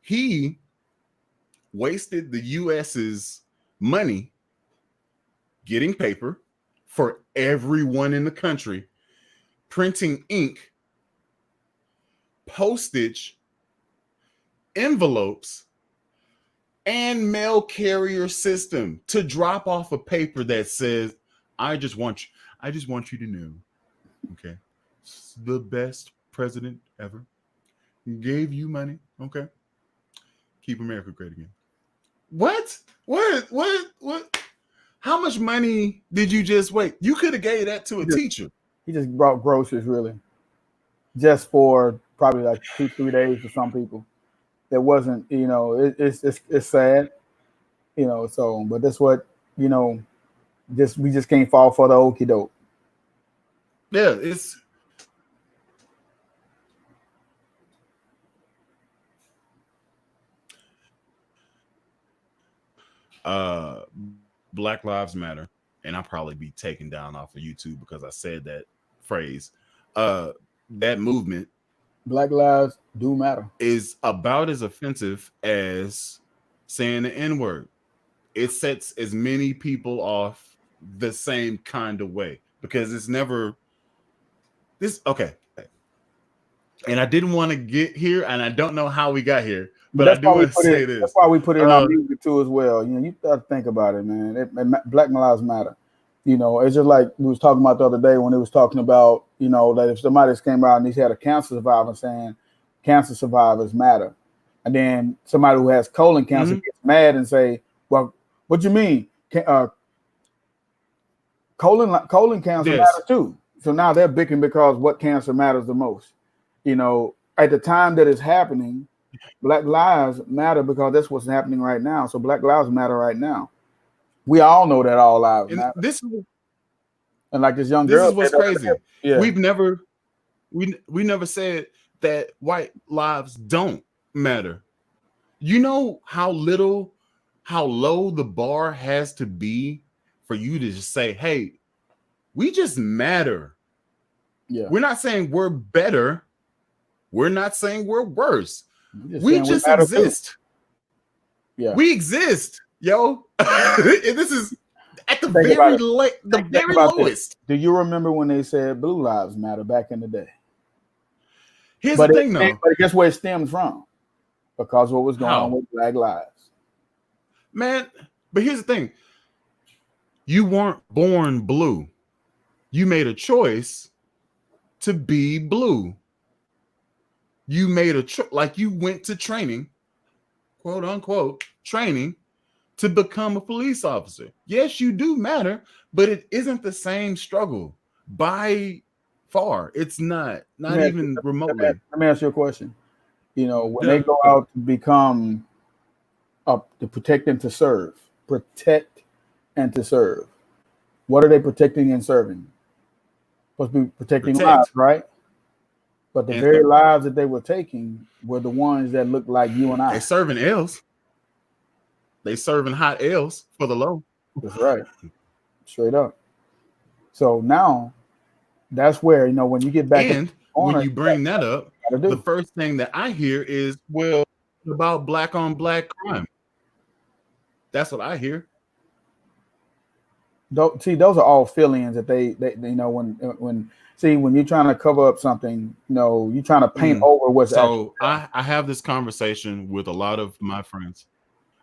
He wasted the US's money getting paper for everyone in the country, printing ink, postage, envelopes, and mail carrier system to drop off a paper that says, I just want you to know, okay, the best president ever gave you money, okay, keep America great again. What? How much money did you just wait? You could have gave that to a teacher. He just brought groceries, really, just for probably like 2-3 days for some people. That wasn't, it's sad, so, but that's what, we just can't fall for the okie doke. Yeah, it's Black Lives Matter, and I'll probably be taken down off of YouTube because I said that phrase. That movement, Black lives do matter, is about as offensive as saying the N-word. It sets as many people off the same kind of way because it's never this. Okay. And I didn't want to get here, and I don't know how we got here, but I do want to say this. That's why we put it in our music too as well. You got to think about it, man. Black lives matter. It's just like we was talking about the other day when it was talking about, that if somebody just came out and he's had a cancer survivor saying cancer survivors matter, and then somebody who has colon cancer gets mad and say, well, what you mean? Colon cancer matters too. So now they're bickering because what cancer matters the most. At the time that it's happening, Black lives matter because that's what's happening right now. So Black lives matter right now. We all know that all lives And matter. this And like this young this girl is what's said, crazy. yeah, We've never we never said that white lives don't matter. You know how low the bar has to be for you to just say, hey, we just matter. yeah. We're not saying we're better. We're not saying we're worse. We Just matter too. exist. Yeah. We exist, yo. And this is at the Think very about the Think very about lowest. this. Do you remember when they said blue lives matter back in the day? Here's But the thing, though. But guess where it stemmed from? Because what was going on How? with Black lives. Man, but here's the thing. You weren't born blue. You made a choice to be blue. You made a like you went to training, quote unquote, training to become a police officer. Yes, you do matter, but it isn't the same struggle by far. It's not even remotely. Let me ask you a question. You know, when they Yeah. go out to become to protect and to serve, protect and to serve, what are they protecting and serving? Supposed to be protecting lives, right? But the very lives that they were taking were the ones that looked like you and I. They serving L's. They serving hot L's for the low. That's right. Straight up. So now that's where, you know, when you get back and when you bring that up, the first thing that I hear is, well, about black on black crime. That's what I hear. See, those are all feelings that they you know, when you're trying to cover up something, you know, you're trying to paint over what's so I have this conversation with a lot of my friends.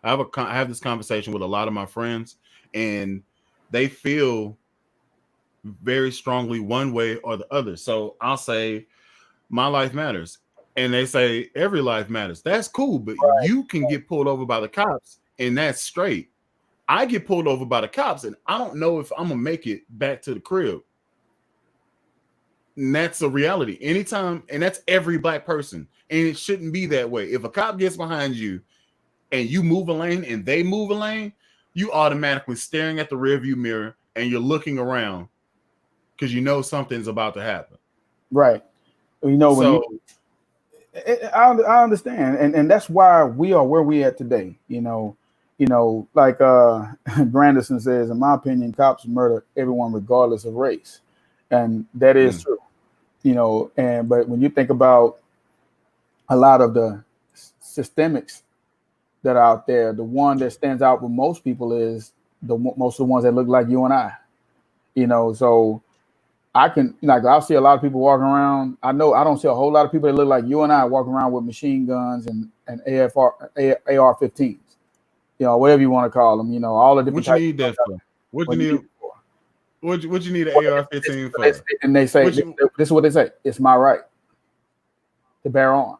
I have this conversation with a lot of my friends, and they feel very strongly one way or the other. So I'll say my life matters, and they say every life matters. That's cool, but you can get pulled over by the cops, and that's straight. I get pulled over by the cops, and I don't know if I'm gonna make it back to the crib. And that's a reality. Anytime, and that's every black person, and it shouldn't be that way. If a cop gets behind you and you move a lane and they move a lane, you automatically staring at the rearview mirror and you're looking around because you know something's about to happen. Right. You know, so I understand, and that's why we are where we at today. You know, like Granderson says, in my opinion, cops murder everyone regardless of race, and that is true. You know, but when you think about a lot of the systemics that are out there, the one that stands out with most people is most of the ones that look like you and I. You know, so I can, like, I'll see a lot of people walking around. I know I don't see a whole lot of people that look like you and I walking around with machine guns and AR-15s. You know, whatever you want to call them. You know, all the different. What you need that for? What you need? What you need an AR-15 for? And they say this is what they say. It's my right to bear arms.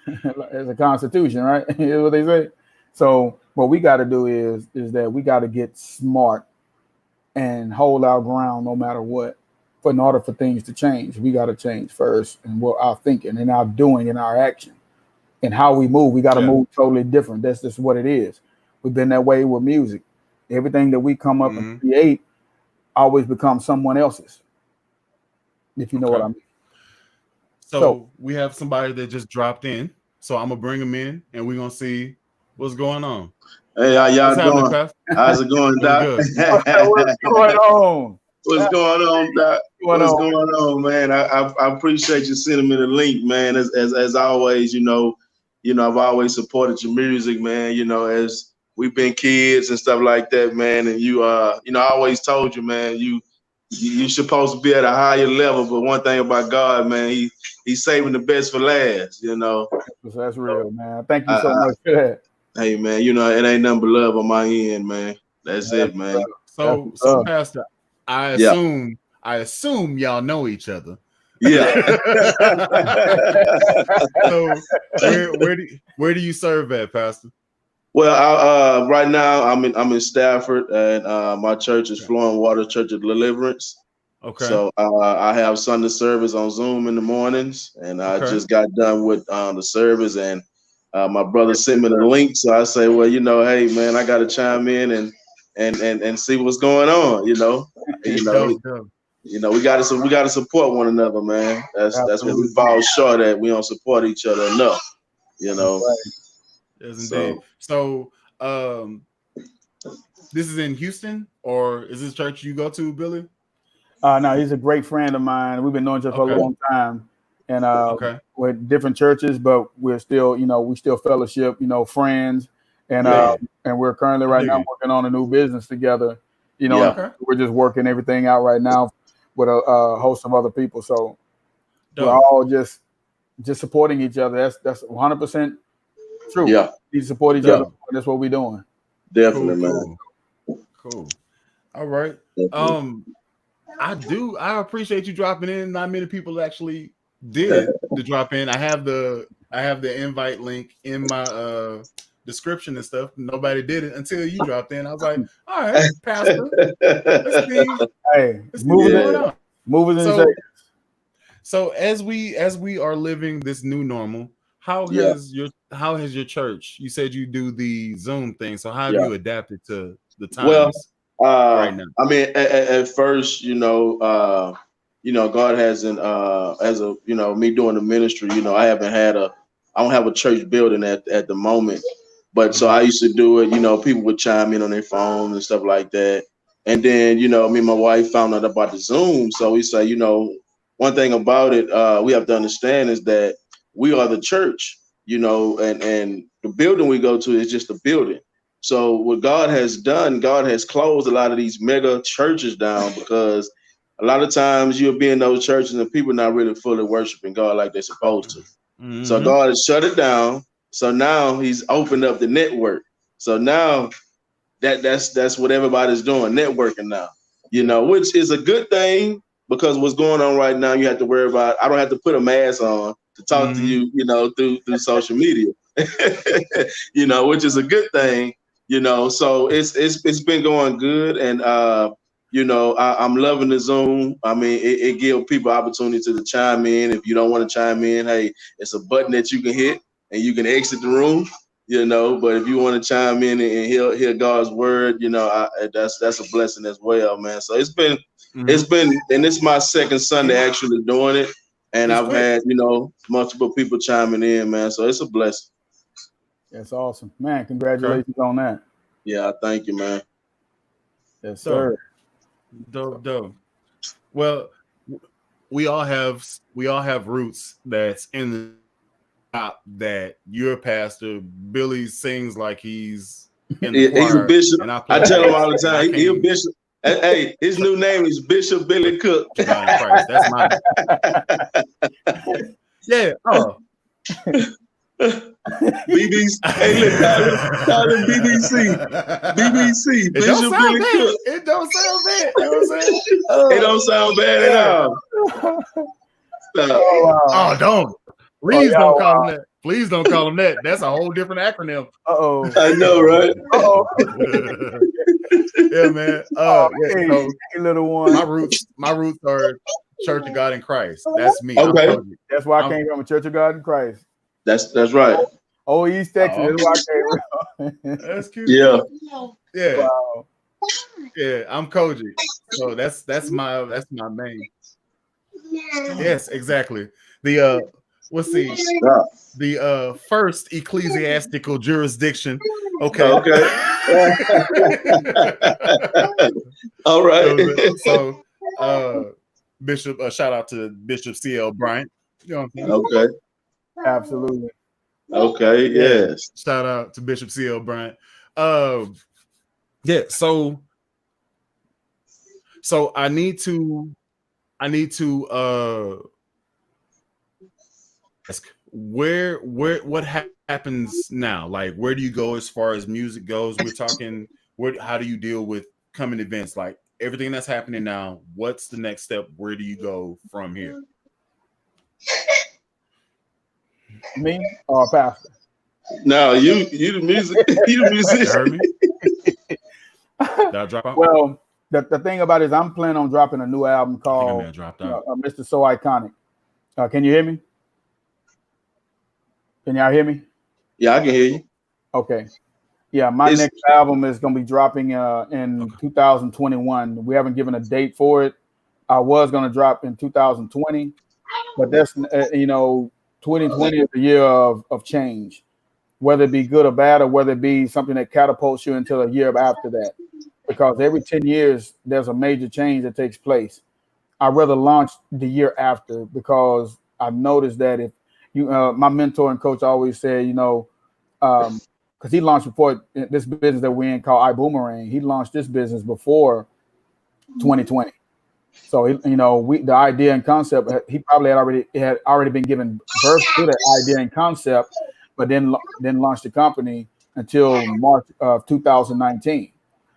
It's a constitution, right? Is what they say. So what we got to do is that we got to get smart and hold our ground no matter what. But in order for things to change, we got to change first, and what our thinking and our doing and our action and how we move. We got to move totally different. That's just what it is. We've been that way with music. Everything that we come up and create always becomes someone else's. If you know what I mean. So we have somebody that just dropped in. So I'm gonna bring them in, and we're gonna see what's going on. Hey, how y'all doing? How's it going, Doc? What's going on? What's going on, Doc? What's going on, man? I appreciate you sending me the link, man. As always, you know, I've always supported your music, man. You know, as we've been kids and stuff like that, man. And you I always told you, man, you're supposed to be at a higher level. But one thing about God, man, He's saving the best for last. You know, that's real, man. Thank you so much for that. Hey, man, you know, it ain't nothing but love on my end, man. That's it, man. So Pastor, I assume y'all know each other. Yeah. So where do you serve at, Pastor? Well, right now I'm in Stafford, and my church is Flowing Water Church of Deliverance. Okay. So I have Sunday service on Zoom in the mornings, and I Okay. just got done with the service, and my brother sent me the link. So I say, well, hey man, I got to chime in and see what's going on. Dope, dope. We got to support one another, man. That's what we Absolutely. fall short at. We don't support each other enough. Right. Yes, indeed. So, this is in Houston, or is this church you go to, Billy? No, he's a great friend of mine. We've been knowing each other for a long time, and we're at different churches, but we're still, we still fellowship, friends, and and we're currently right now working on a new business together. We're just working everything out right now with a host of other people. So we're all just supporting each other. That's 100% true. Yeah, we support each other. That's what we're doing. Definitely, man. Cool. All right. Definitely. I appreciate you dropping in. Not many people actually did the drop in. I have the invite link in my description and stuff. Nobody did it until you dropped in. I was like, all right, Pastor. Let's see. Hey, moving and shakers. So as we are living this new normal, how has your church? You said you do the Zoom thing. So how have you adapted to the times? Well, right now? I mean, at first, God hasn't, as a, me doing the ministry, I don't have a church building at the moment, but so I used to do it, people would chime in on their phones and stuff like that. And then, me and my wife found out about the Zoom. So we say, one thing about it, we have to understand is that we are the church, and the building we go to is just a building. So what God has done, God has closed a lot of these mega churches down, because a lot of times you'll be in those churches and people not really fully worshiping God like they're supposed to. Mm-hmm. So God has shut it down. So now he's opened up the network. So now that's what everybody's doing, networking now, which is a good thing, because what's going on right now, you have to worry about, I don't have to put a mask on to talk to you, through social media, which is a good thing. So it's been going good, and I'm loving the Zoom. I mean, it gives people opportunity to chime in. If you don't want to chime in, hey, it's a button that you can hit and you can exit the room. But if you want to chime in and hear God's word, that's a blessing as well, man. So it's been, and it's my second Sunday actually doing it, and I've had multiple people chiming in, man. So it's a blessing. That's awesome, man. Congratulations on that. Yeah, thank you, man. Yes, sir. Dope. Well, we all have roots that's in the top. That you're a pastor. Billy sings like he's in the choir, he's a bishop. I tell him all the time, he's a bishop. Hey, his new name is Bishop Billy Cook. Christ, that's my yeah. Oh. BBC. Hey, look, call him BBC. BBC. It don't sound bad. It don't sound bad. You know what I'm saying? It don't sound bad at all. Oh, don't. Please don't call him that. Please don't call him that. That's a whole different acronym. I know, right? Yeah, man. Hey, little one. My roots are Church of God in Christ. That's me. Okay. That's why I came from a Church of God in Christ. That's right. East Texas. That's why I came from. That's cute. Yeah. Wow. Yeah, I'm Koji. So that's my main. Yes, exactly. The the first ecclesiastical jurisdiction. Okay. All right. So Bishop, shout out to Bishop C.L. Bryant. You know what I'm saying? Okay. Absolutely. Okay. Yes. Shout out to Bishop C.L. Bryant. Yeah. So I need to ask what happens now? Like, where do you go as far as music goes? We're talking. How do you deal with coming events? Like everything that's happening now. What's the next step? Where do you go from here? Me or Pastor? No, you the music. You the musician. Heard me? Did I drop out? Well, the thing about it is I'm planning on dropping a new album I think I may called have dropped out. Mr. So Iconic. Can you hear me? Can y'all hear me? Yeah, I can hear you. Okay. Yeah, my next album is going to be dropping in 2021. We haven't given a date for it. I was going to drop in 2020, but that's 2020 is the year of change, whether it be good or bad, or whether it be something that catapults you until a year after that. Because every 10 years there's a major change that takes place. I'd rather launch the year after, because I've noticed that if you, my mentor and coach always said, because he launched before this business that we're in called iBoomerang. He launched this business before 2020. So the idea and concept, he probably had already been given birth to that idea and concept, but then launched the company until March of 2019.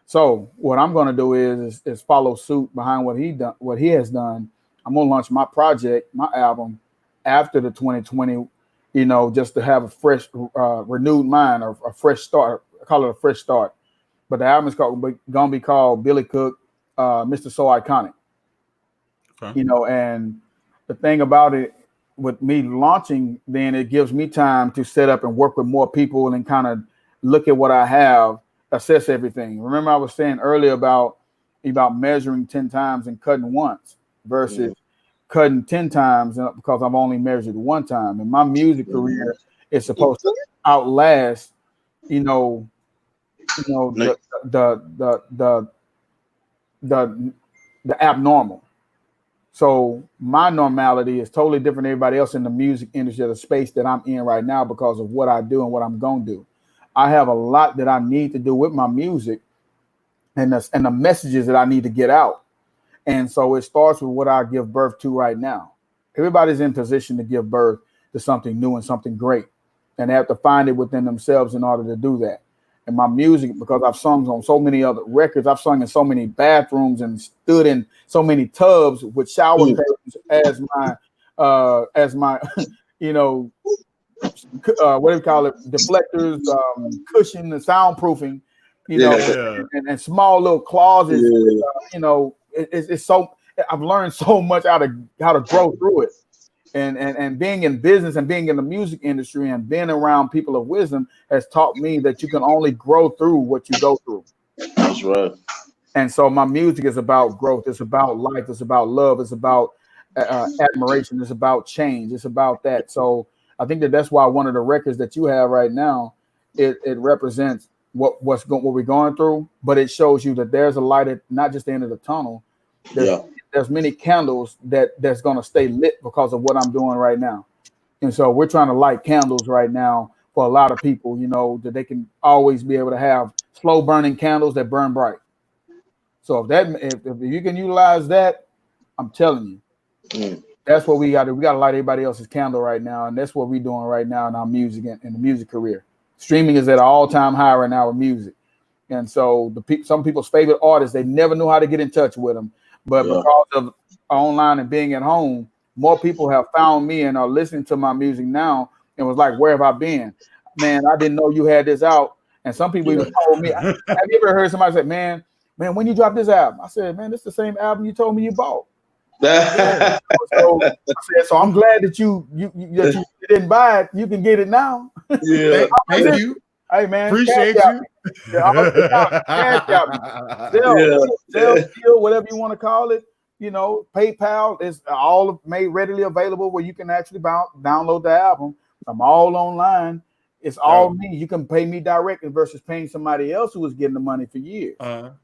So what I'm going to do is follow suit behind what he has done. I'm going to launch my project, my album, after the 2020. Just to have a fresh, renewed mind, or a fresh start. I call it a fresh start. But the album is going to be called Billy Cook, Mr. So Iconic. Okay. And the thing about it, with me launching, then it gives me time to set up and work with more people and kind of look at what I have, assess everything. Remember, I was saying earlier about measuring 10 times and cutting once versus cutting 10 times because I've only measured one time. And my music career is supposed to outlast, the abnormal. So my normality is totally different than everybody else in the music industry, the space that I'm in right now, because of what I do and what I'm going to do. I have a lot that I need to do with my music and the messages that I need to get out. And so it starts with what I give birth to right now. Everybody's in position to give birth to something new and something great, and they have to find it within themselves in order to do that. And my music, because I've sung on so many other records, I've sung in so many bathrooms and stood in so many tubs with shower curtains as my what do you call it? Deflectors, cushion, and soundproofing, and small little closets. It's so, I've learned so much how to grow through it. And being in business and being in the music industry and being around people of wisdom has taught me that you can only grow through what you go through. That's right. And so my music is about growth. It's about life. It's about love. It's about admiration. It's about change. It's about that. So I think that's why one of the records that you have right now, it represents what we're going through, but it shows you that there's a light at not just the end of the tunnel. There's many candles that's going to stay lit because of what I'm doing right now. And so we're trying to light candles right now for a lot of people, that they can always be able to have slow burning candles that burn bright. So if you can utilize that, I'm telling you, that's what we got to. We got to light everybody else's candle right now, and that's what we're doing right now in our music and the music career. Streaming is at an all-time high right now with music, and so some people's favorite artists, they never knew how to get in touch with them. But because of online and being at home, more people have found me and are listening to my music now and was like, where have I been? Man, I didn't know you had this out. And some people even told me, have you ever heard somebody say, man, when you drop this album? I said, man, this is the same album you told me you bought. So I'm glad that you didn't buy it. You can get it now. Yeah, thank you. Hey, man, appreciate you. Sell, whatever you want to call it. PayPal is all made readily available where you can actually download the album. I'm all online. It's all me. You can pay me directly versus paying somebody else who was getting the money for years. Now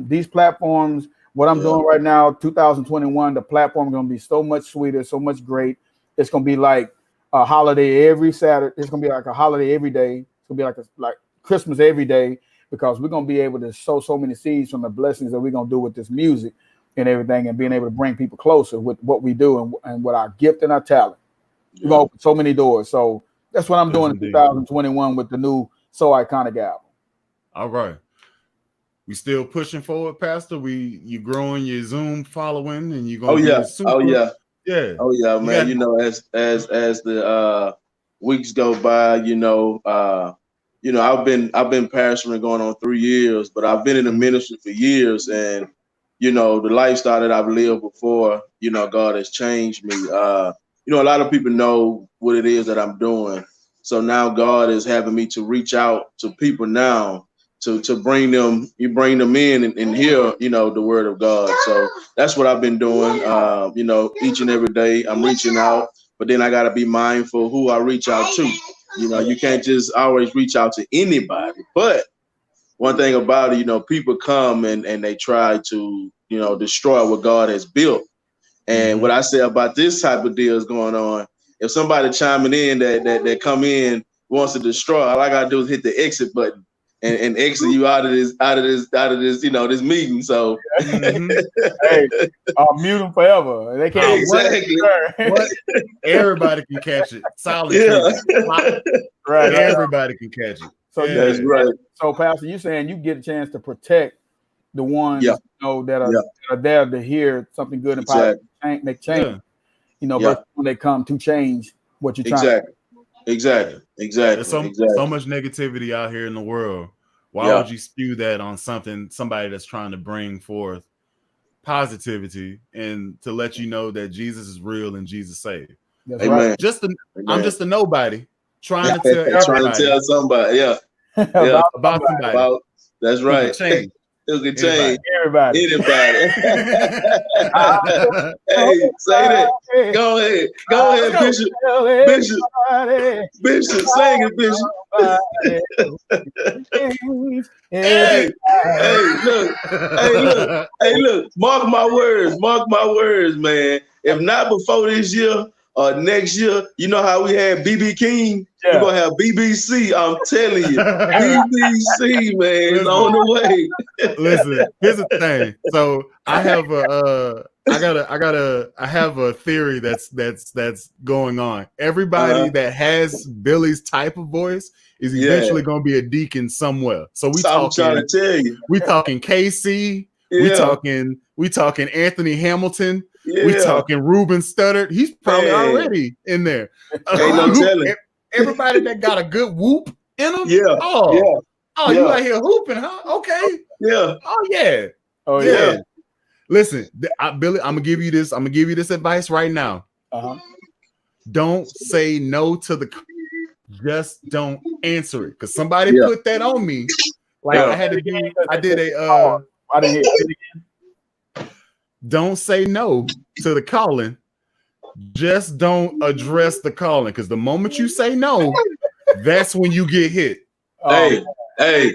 these platforms, what I'm doing right now, 2021, the platform is going to be so much sweeter, so much great. It's going to be like a holiday every Saturday. It's going to be like a holiday every day. It's going to be like Christmas every day, because we're going to be able to sow so many seeds from the blessings that we're going to do with this music and everything, and being able to bring people closer with what we do and with our gift and our talent. We're going to open so many doors. So that's what I'm doing in 2021 with the new So Iconic album. All right. We still pushing forward, Pastor. You growing your Zoom following, and you're gonna man. Yeah. As the weeks go by, I've been pastoring going on 3 years, but I've been in the ministry for years, and the lifestyle that I've lived before, God has changed me. A lot of people know what it is that I'm doing. So now God is having me to reach out to people now to bring them in and hear, the word of God. So that's what I've been doing. Each and every day I'm reaching out, but then I got to be mindful who I reach out to. You can't just always reach out to anybody. But one thing about it, people come and they try to, destroy what God has built. And what I say about this type of deal is going on. If somebody chiming in that come in wants to destroy, all I gotta do is hit the exit button and exit you out of this, this meeting. So hey, mute them forever. They can't exactly. What? Everybody can catch it. Solid Yeah. Right. Everybody can catch it. So that's right. So, Pastor, you're saying you get a chance to protect the ones that are there to hear something good and positive, make change. Versus when they come to change what you're trying. Exactly. There's so much negativity out here in the world. Why would you spew that on somebody that's trying to bring forth positivity and to let you know that Jesus is real and Jesus saved? That's right. I'm just a nobody trying to tell somebody, about somebody. That's right. Who can change everybody. Hey, say that. Go ahead, Bishop, sing it, Bishop. Hey, look. Mark my words, man. If not before this year or next year, you know how we had BB King? We're gonna have BBC. I'm telling you, BBC, man, is on the way. Listen, here's the thing. So I have I have a theory that's going on. Everybody that has Billy's type of voice is eventually going to be a deacon somewhere. So I'm trying to tell you. We talking KC. We talking Anthony Hamilton. We talking Ruben Studdard. He's probably already in there. Ain't no telling. Everybody that got a good whoop in them. You out here hooping, huh? Okay. Yeah. Oh yeah. Listen, Billy, I'm gonna give you this advice right now. Don't say no to just don't answer it, because somebody put that on me. Like I didn't hear it again. Don't say no to the calling. Just don't address the calling, because the moment you say no, that's when you get hit. Hey, that's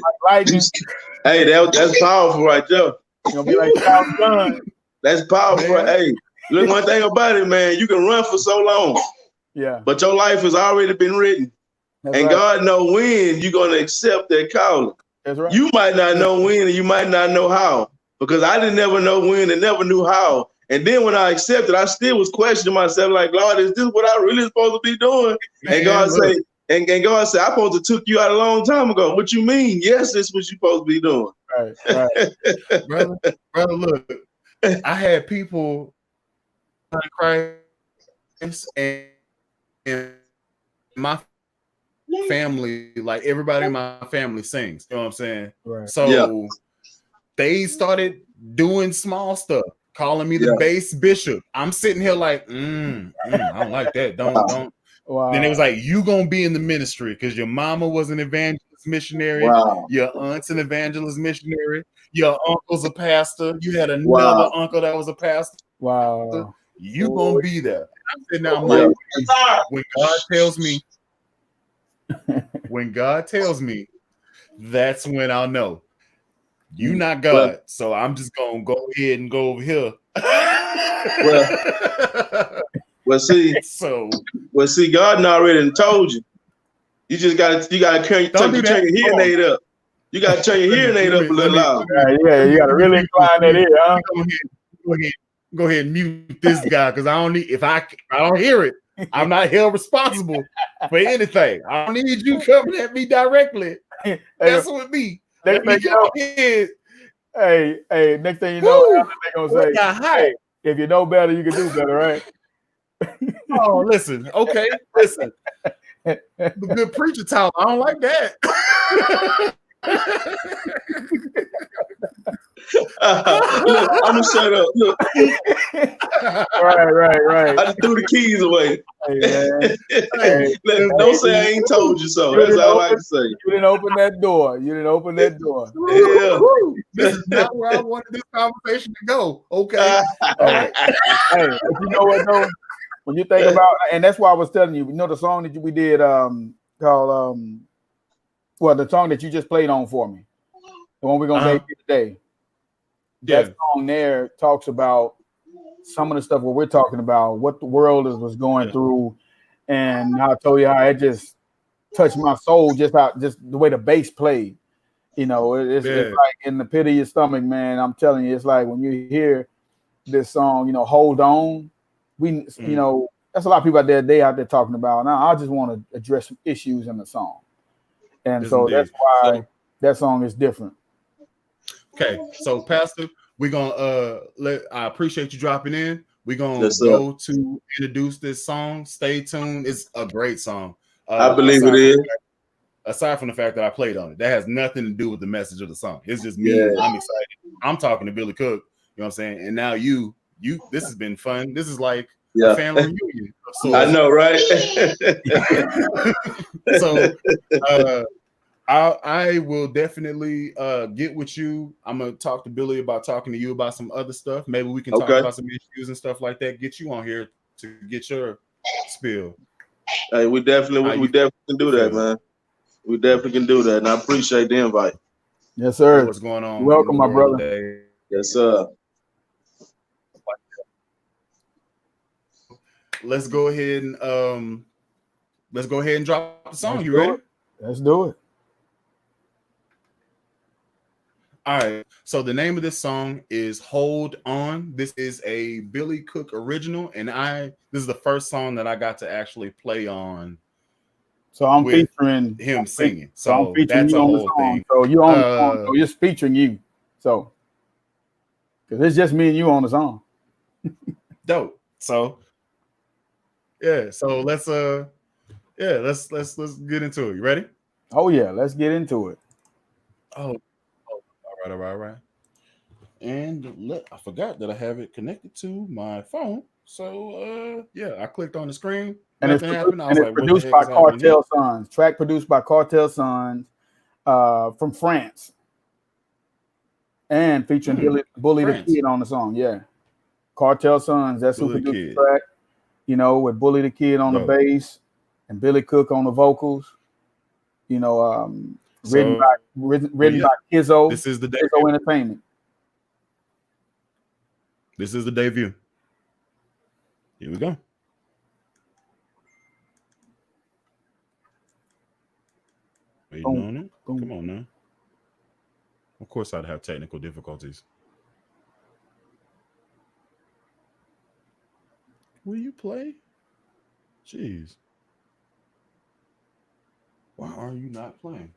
powerful right there. You're gonna be like Charles Gunn. That's powerful. Man. Hey, look, one thing about it, man, you can run for so long. Yeah. But your life has already been written. That's and right. God knows when you're gonna accept that calling. That's right. You might not know when and you might not know how. Because I didn't never know when and never knew how. And then when I accepted, I still was questioning myself, like, Lord, is this what I really supposed to be doing? Man, and God said, God said, I supposed to took you out a long time ago. What you mean? Yes, this is what you supposed to be doing. Right. brother, look, I had people in Christ and my family, like everybody in my family sings. You know what I'm saying? Right. So they started doing small stuff, calling me the bass bishop. I'm sitting here like, I don't like that. Don't. Wow. Then it was like, you gonna be in the ministry because your mama was an evangelist missionary, your aunt's an evangelist missionary, your uncle's a pastor, you had another uncle that was a pastor. Wow. You gonna be there. I'm sitting there, I'm like, when God tells me, that's when I'll know. You not God, so I'm just gonna go ahead and go over here. See, God already told you. You just gotta turn your hearing aid up. You gotta turn your hearing aid up a little louder. Yeah, you gotta really incline that ear, huh? Go ahead and mute this guy, because I don't need, if I don't hear it, I'm not held responsible for anything. I don't need you coming at me directly. That's with me. Next thing you know, they're gonna say, hey, if you know better, you can do better, right? Oh, listen. Okay, listen. The good preacher talk. I don't like that. Look, I'm gonna shut up. Look, right. I just threw the keys away. Hey, man. Hey, Look, don't say I ain't told you so. That's all I can say. You didn't open that door. Yeah. This is not where I wanted this conversation to go. Okay. All right. Hey, but you know what though? When you think about, and that's why I was telling you, the song that we did called the song that you just played on for me, the one we're gonna debut today. That song there talks about some of the stuff what we're talking about, what the world was going through, and I told you how it just touched my soul, just the way the bass played. It's like in the pit of your stomach, man. I'm telling you, it's like when you hear this song, hold on. That's a lot of people out there talking about. Now I just want to address some issues in the song, and so that's why that song is different. Okay, so Pastor, we're gonna I appreciate you dropping in. We're gonna go to introduce this song. Stay tuned. It's a great song. I believe it is. Aside from the fact that I played on it, that has nothing to do with the message of the song. It's just me. Yeah. I'm excited. I'm talking to Billy Cook. You know what I'm saying? And now you. This has been fun. This is like a family reunion of sorts. I know, right? So I will definitely get with you. I'm gonna talk to Billy about talking to you about some other stuff. Maybe we can talk about some issues and stuff like that. Get you on here to get your spill. Hey, we definitely can do that, man. We definitely can do that, and I appreciate the invite. Yes, sir. What's going on? Welcome, my brother. Today. Yes, sir. Let's go ahead and drop the song. You ready? Let's do it. All right. So the name of this song is "Hold On." This is a Billy Cook original, and this is the first song that I got to actually play on. So I'm featuring him singing. So I'm featuring you on the song. Thing. So you on the song. So you're featuring you. So because it's just me and you on the song. Dope. So yeah. So let's get into it. You ready? Oh yeah, let's get into it. Oh, all right. And I forgot that I have it connected to my phone. So I clicked on the screen. And it's produced by Cartel Sons. Track produced by Cartel Sons from France. And featuring Bully the Kid on the song. Yeah. Cartel Sons. That's who produced the track. With Bully the Kid on the bass and Billy Cook on the vocals. Written by Kizzo. This is the Kizzo Entertainment. This is the debut. Here we go. Waiting on it. Come on now. Of course, I'd have technical difficulties. Will you play? Jeez. Why are you not playing?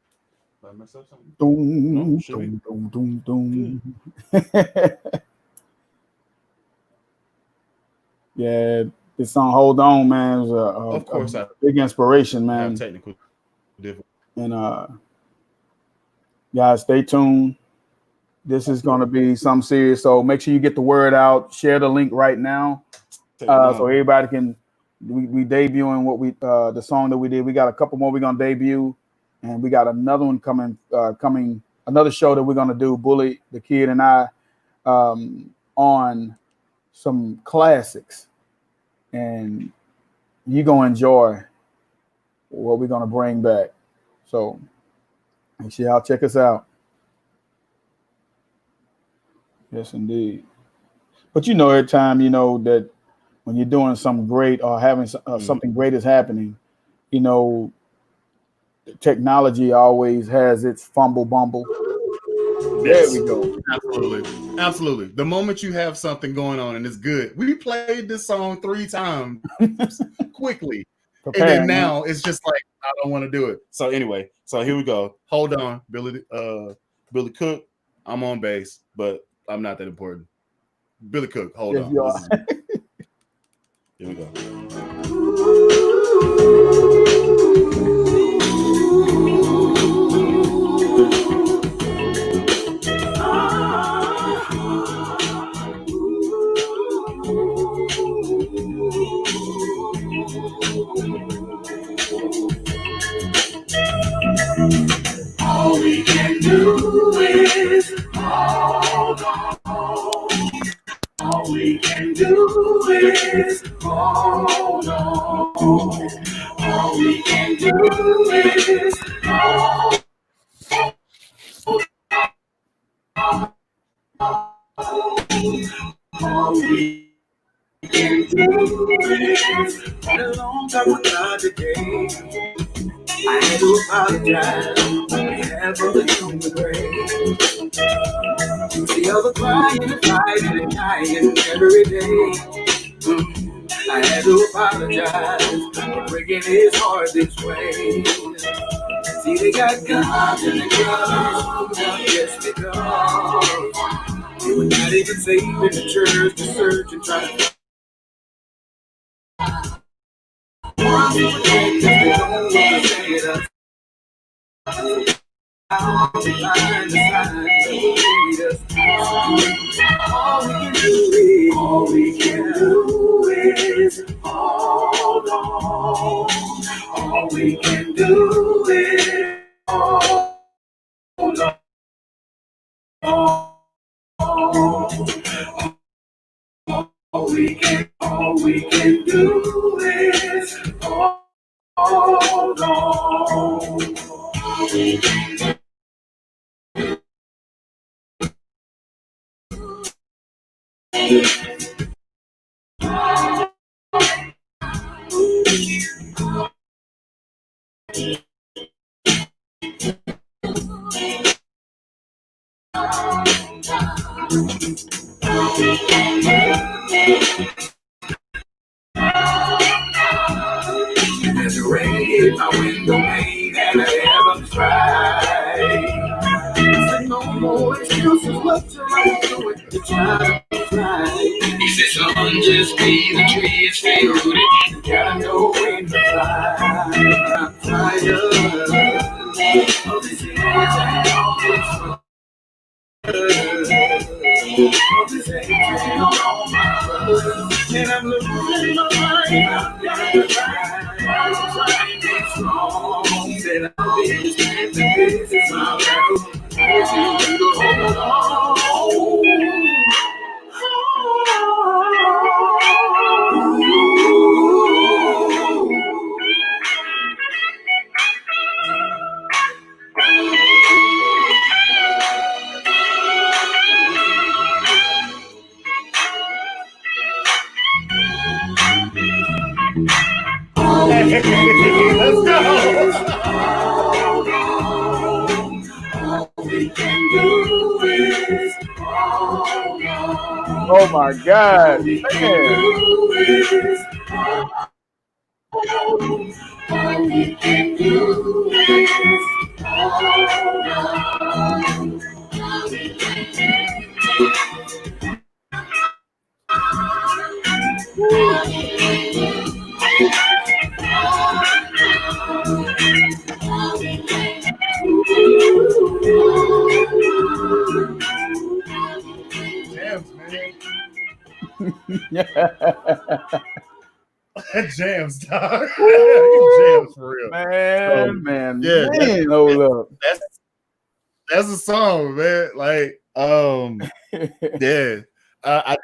Did I mess up something? Yeah, this song "Hold On," man, was of course a big inspiration, man. Have technical difficulties. And guys, stay tuned. This is going to be something serious. So make sure you get the word out. Share the link right now, so everybody can. We debuting what the song that we did. We got a couple more we're gonna debut, and we got another one coming. Another show that we're gonna do. Bully the Kid and I on some classics, and you're gonna enjoy what we're gonna bring back. So make sure y'all check us out. Yes, indeed. But every time that when you're doing something great or having something great is happening, technology always has its fumble bumble. Yes. There we go. Absolutely. The moment you have something going on and it's good, we played this song 3 times quickly. And then now it's just like, I don't want to do it. So anyway, here we go. Hold on, Billy Cook. I'm on bass, but I'm not that important. Billy Cook, hold on. Here we go. do is hold on. All we can do is hold on. All we can do is a long time without today. I had to apologize on behalf of the human race. The other crying and fighting and dying every day. I had to apologize for breaking his heart this way. See, they got guns and the guns just because they were not even saved in the church to search and try to find the signs to lead us. All we can do is hold on. All we can do is hold on. All we can do is hold on. There's a rain in my window pane and I haven't tried. There's no more excuses whatsoever to it to try to fly. He said, son, just be the tree and stay rooted. You gotta know when to fly. I'm tired of this years and all this of this hatred on my brothers, and I'm losing my mind. I'm trying to get strong. Said I'll be the strength and this is my battle. This is you to hold on. Let's go. Oh my God, man. Jams, man. Jams, dog. Jams for real. Man, yeah, hold up. That's a song, man. Like, yeah. I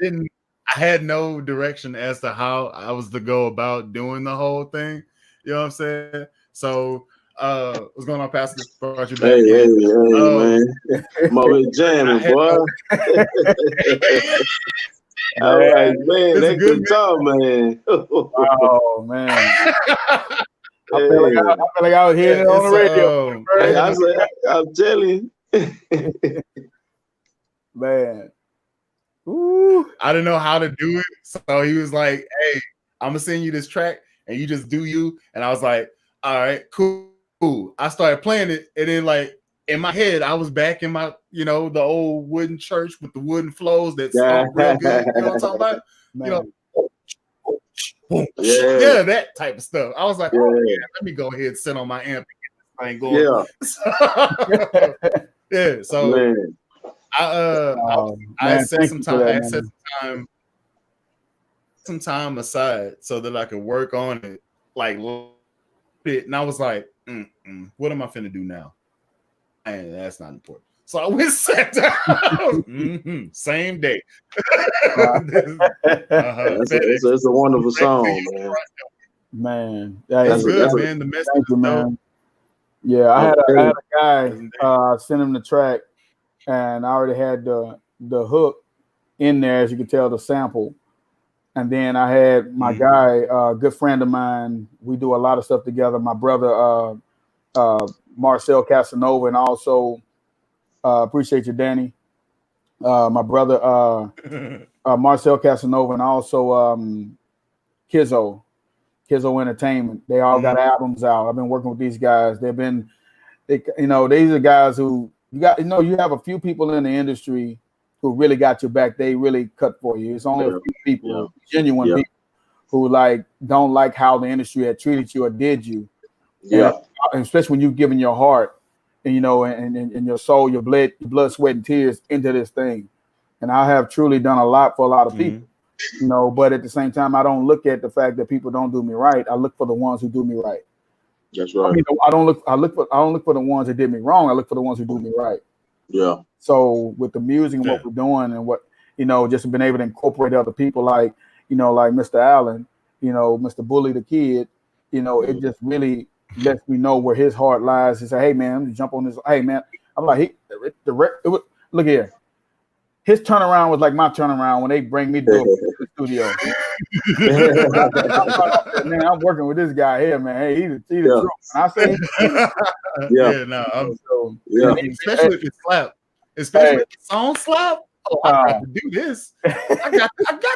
had no direction as to how I was to go about doing the whole thing. You know what I'm saying? So, what's going on, Pastor? Brought you back Hey, man. I'm over here jamming, boy. I was like, man, that good talk, man. Oh, man. I feel like I was hearing it on the radio. I'm telling you. Man. Ooh. I didn't know how to do it. So he was like, hey, I'm going to send you this track and you just do you. And I was like, all right, cool. I started playing it. And then, like, in my head, I was back in my, the old wooden church with the wooden flows that sound real good. You know what I'm talking about? Man. Yeah, that type of stuff. I was like, oh, yeah, let me go ahead and sit on my amp and get this thing going. Yeah. So man. I set some time aside so that I could work on it, like, and I was like, what am I finna do now? And that's not important. So I went sat down. Same day. It's a wonderful song, man. Man, That's good, that's man. The message thank you, is man. dope. Yeah, I had a guy That's send him the track, and I already had the hook in there, as you can tell, the sample. And then I had my guy, a good friend of mine. We do a lot of stuff together. My brother, Marcel Casanova, and also appreciate you, Danny. My brother, Marcel Casanova, and also Kizzo Entertainment. They all got albums out. I've been working with these guys. They've been, these are guys who you have a few people in the industry who really got your back. They really cut for you. It's only a few people, genuine people, who don't like how the industry had treated you or did you. And especially when you've given your heart and and your soul, your blood, sweat, and tears into this thing. And I have truly done a lot for a lot of people. But at the same time, I don't look at the fact that people don't do me right. I look for the ones who do me right. That's right. I don't look for the ones that did me wrong. I look for the ones who do me right. Yeah. So with the music and what we're doing and what, just been able to incorporate other people like Mr. Allen, Mr. Bully the Kid, it just really lets me know where his heart lies. He say, hey man, jump on this. Hey man, I'm like, look here. His turnaround was like my turnaround when they bring me to the studio. Man, I'm working with this guy here, man. Hey, he's the truth. And I say, especially if it slap, especially if the song slap. Oh, I got to do this. I got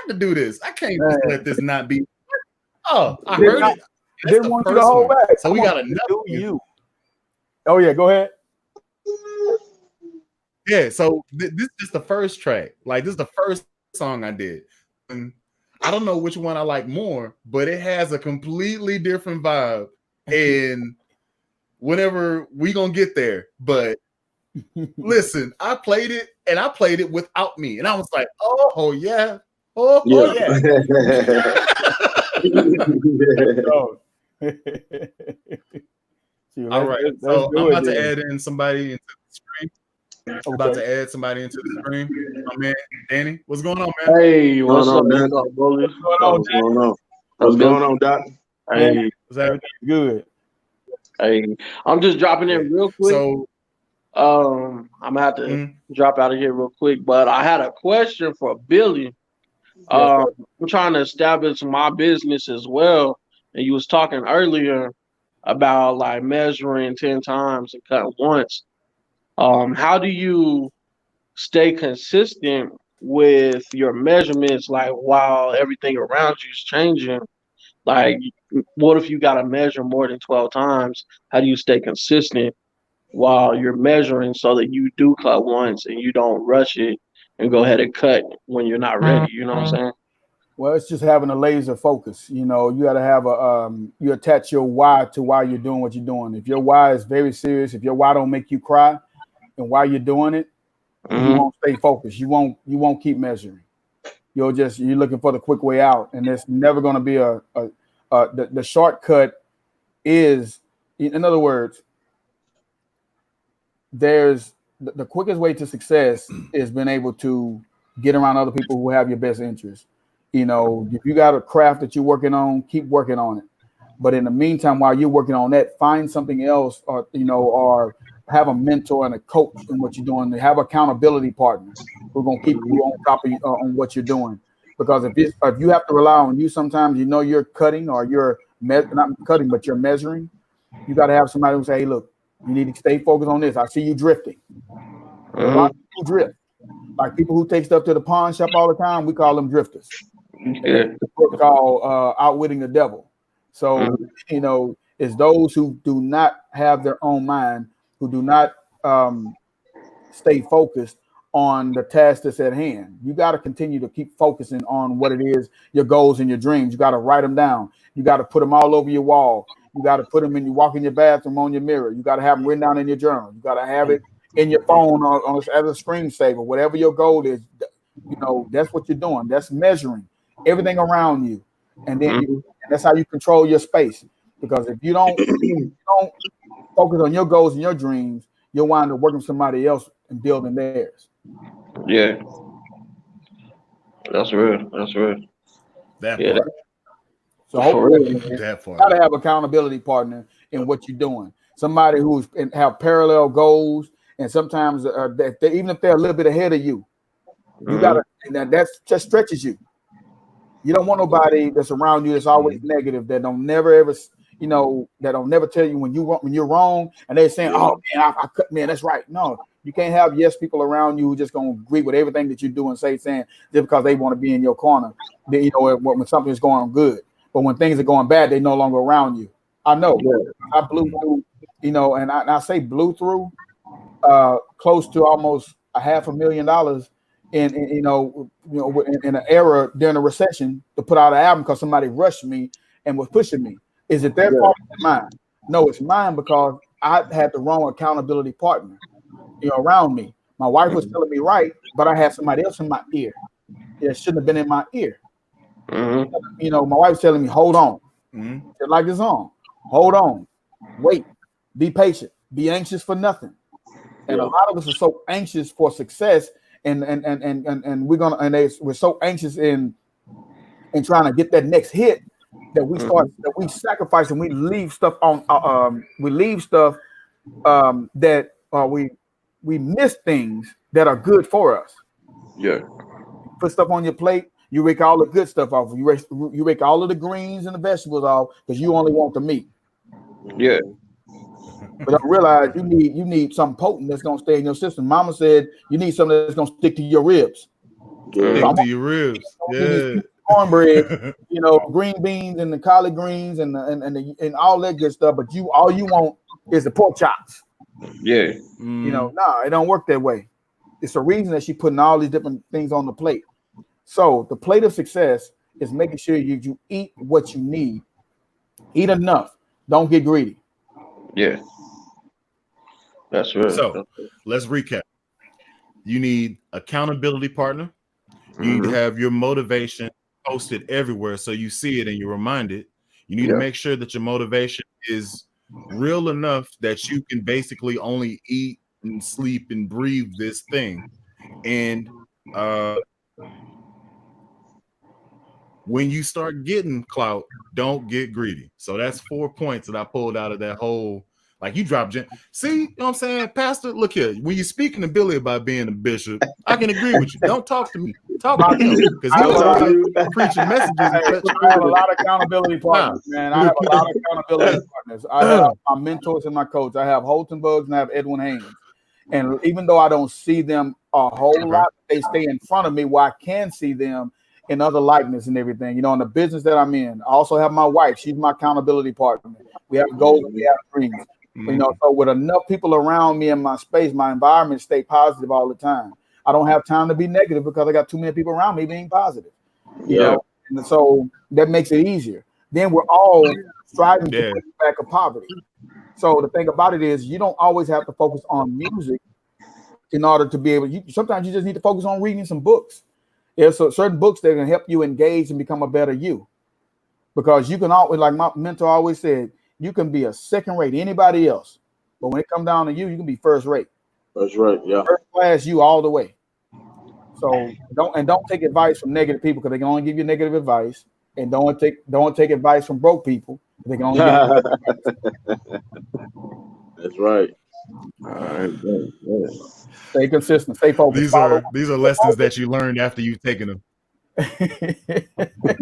to do this. I can't just let this not be. Oh, I heard it. Didn't want you to hold back. So we got to do you. Oh yeah, go ahead. Yeah, so this is the first track. Like, this is the first song I did. And I don't know which one I like more, but it has a completely different vibe. And whenever we gonna get there, but listen, I played it and I played it without me, and I was like, oh yeah, oh yeah. All right, so I'm about to add in somebody into the stream. About to add somebody into the stream. My man, Danny, what's going on, man? Hey, what's up, man? What's going on, Doc? Hey, what's that? Good. Hey, I'm just dropping in real quick. So, I'm gonna have to drop out of here real quick, but I had a question for Billy. I'm trying to establish my business as well, and you was talking earlier about like measuring 10 times and cutting once. How do you stay consistent with your measurements, like while everything around you is changing? Like, what if you got to measure more than 12 times? How do you stay consistent while you're measuring so that you do cut once and you don't rush it and go ahead and cut when you're not ready? You know what I'm saying? Well, it's just having a laser focus. You got to have you attach your why to why you're doing what you're doing. If your why is very serious, if your why don't make you cry, and while you're doing it, you won't stay focused. You won't keep measuring. You're looking for the quick way out, and there's never going to be the shortcut. Is, in other words, there's the quickest way to success is being able to get around other people who have your best interest. If you got a craft that you're working on, keep working on it. But in the meantime, while you're working on that, find something else, or have a mentor and a coach in what you're doing. They have accountability partners who are going to keep you on top of on what you're doing. Because if you have to rely on you, sometimes you're cutting or you're not cutting, but you're measuring. You got to have somebody who say, "Hey, look, you need to stay focused on this. I see you drifting." A lot of people drift. Like people who take stuff to the pawn shop all the time, we call them drifters. It's called outwitting the devil. So it's those who do not have their own mind, who do not stay focused on the task that's at hand. You got to continue to keep focusing on what it is, your goals and your dreams. You got to write them down. You got to put them all over your wall. You got to put them you walk in your bathroom on your mirror. You got to have them written down in your journal. You got to have it in your phone as a screensaver. Whatever your goal is, that's what you're doing. That's measuring everything around you. And then that's how you control your space. Because if you don't focus on your goals and your dreams, you'll wind up working with somebody else and building theirs. Yeah, that's real. That's real. That Yeah, part. So for hopefully, real. you That part. gotta have accountability partner in what you're doing. Somebody who's have parallel goals, and sometimes even if they're a little bit ahead of you, you gotta. And that's just stretches you. You don't want nobody that's around you that's always negative, that don't never ever, that don't never tell you when you're wrong, and they're saying, "Oh man, I cut, man, that's right." No, you can't have yes people around you who just gonna agree with everything that you do and saying just because they want to be in your corner. When something is going good, but when things are going bad, they no longer around you. I know. I blew through, and I say blew through, close to almost $500,000 in an era during a recession to put out an album because somebody rushed me and was pushing me. Is it their fault or mine? No, it's mine because I had the wrong accountability partner, around me. My wife was telling me right, but I had somebody else in my ear. It shouldn't have been in my ear. My wife's telling me, hold on, just like this on, hold on, wait, be patient, be anxious for nothing. And a lot of us are so anxious for success, and we're so anxious in trying to get that next hit that we sacrifice and we leave stuff that we miss things that are good for us. Yeah. Put stuff on your plate, you rake all the good stuff off. You rake all of the greens and the vegetables off because you only want the meat. Yeah. But don't realize you need something potent that's gonna stay in your system. Mama said you need something that's gonna stick to your ribs. Stick to your ribs. Yeah. Cornbread, green beans and the collard greens and all that good stuff. But all you want is the pork chops. Yeah. It don't work that way. It's a reason that she's putting all these different things on the plate. So the plate of success is making sure you eat what you need. Eat enough. Don't get greedy. Yeah. That's right. So let's recap. You need accountability partner. You need to have your motivation posted everywhere so you see it and you're reminded. You need to make sure that your motivation is real enough that you can basically only eat and sleep and breathe this thing. And when you start getting clout, don't get greedy. So that's 4 points that I pulled out of that whole. Like you dropped, see, you know what I'm saying, Pastor? Look here, when you're speaking to Billy about being a bishop, I can agree with you. Don't talk to me, talk to him, because he was out here preaching messages. I have a lot of accountability partners, man. I have a lot of accountability partners. I have my mentors and my coach. I have Holton Bugs and I have Edwin Haynes. And even though I don't see them a whole lot, they stay in front of me where I can see them in other likeness and everything. In the business that I'm in, I also have my wife. She's my accountability partner. We have goals and we have dreams. So with enough people around me in my space, my environment stay positive all the time. I don't have time to be negative because I got too many people around me being positive. And so that makes it easier. Then we're all striving to bring back of poverty. So the thing about it is you don't always have to focus on music in order to be able. Sometimes you just need to focus on reading some books. There's certain books that can help you engage and become a better you. Because you can always, like my mentor always said, you can be a second rate anybody else, but when it comes down to you, you can be first rate. That's right. Yeah. First class, you all the way. So don't take advice from negative people because they can only give you negative advice, and don't take advice from broke people. They can only give you That's right. All right. Stay consistent, stay focused. These are lessons that you learned after you've taken them.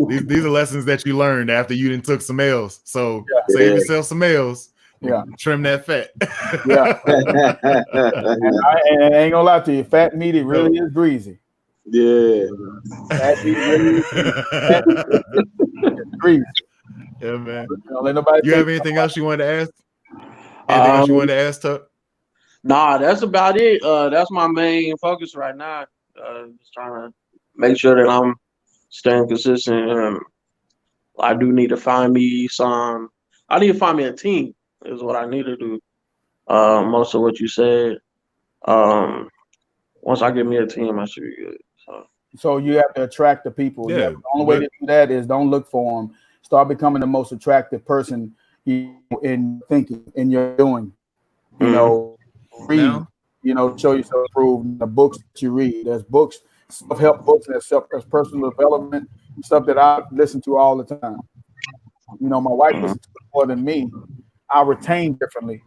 these are lessons that you learned after you done took some L's. So save yourself some L's. Trim that fat. And I ain't gonna lie to you, fat meat really is greasy. Yeah. Fat meat really is greasy. Yeah, man. Don't let nobody. You have anything else you wanted to ask? Anything else you wanted to ask, Tuck? Nah, that's about it. That's my main focus right now. Just trying to make sure that I'm staying consistent. I do need to find me I need to find me a team is what I need to do. Most of what you said. Once I get me a team, I should be good. So you have to attract the people. Yeah. The only way to do that is don't look for them. Start becoming the most attractive person in thinking, in your doing. Read. show yourself approved. The books that you read, there's books, self-help books, and there's personal development stuff that I listen to all the time. My wife listens to it more than me. I retain differently.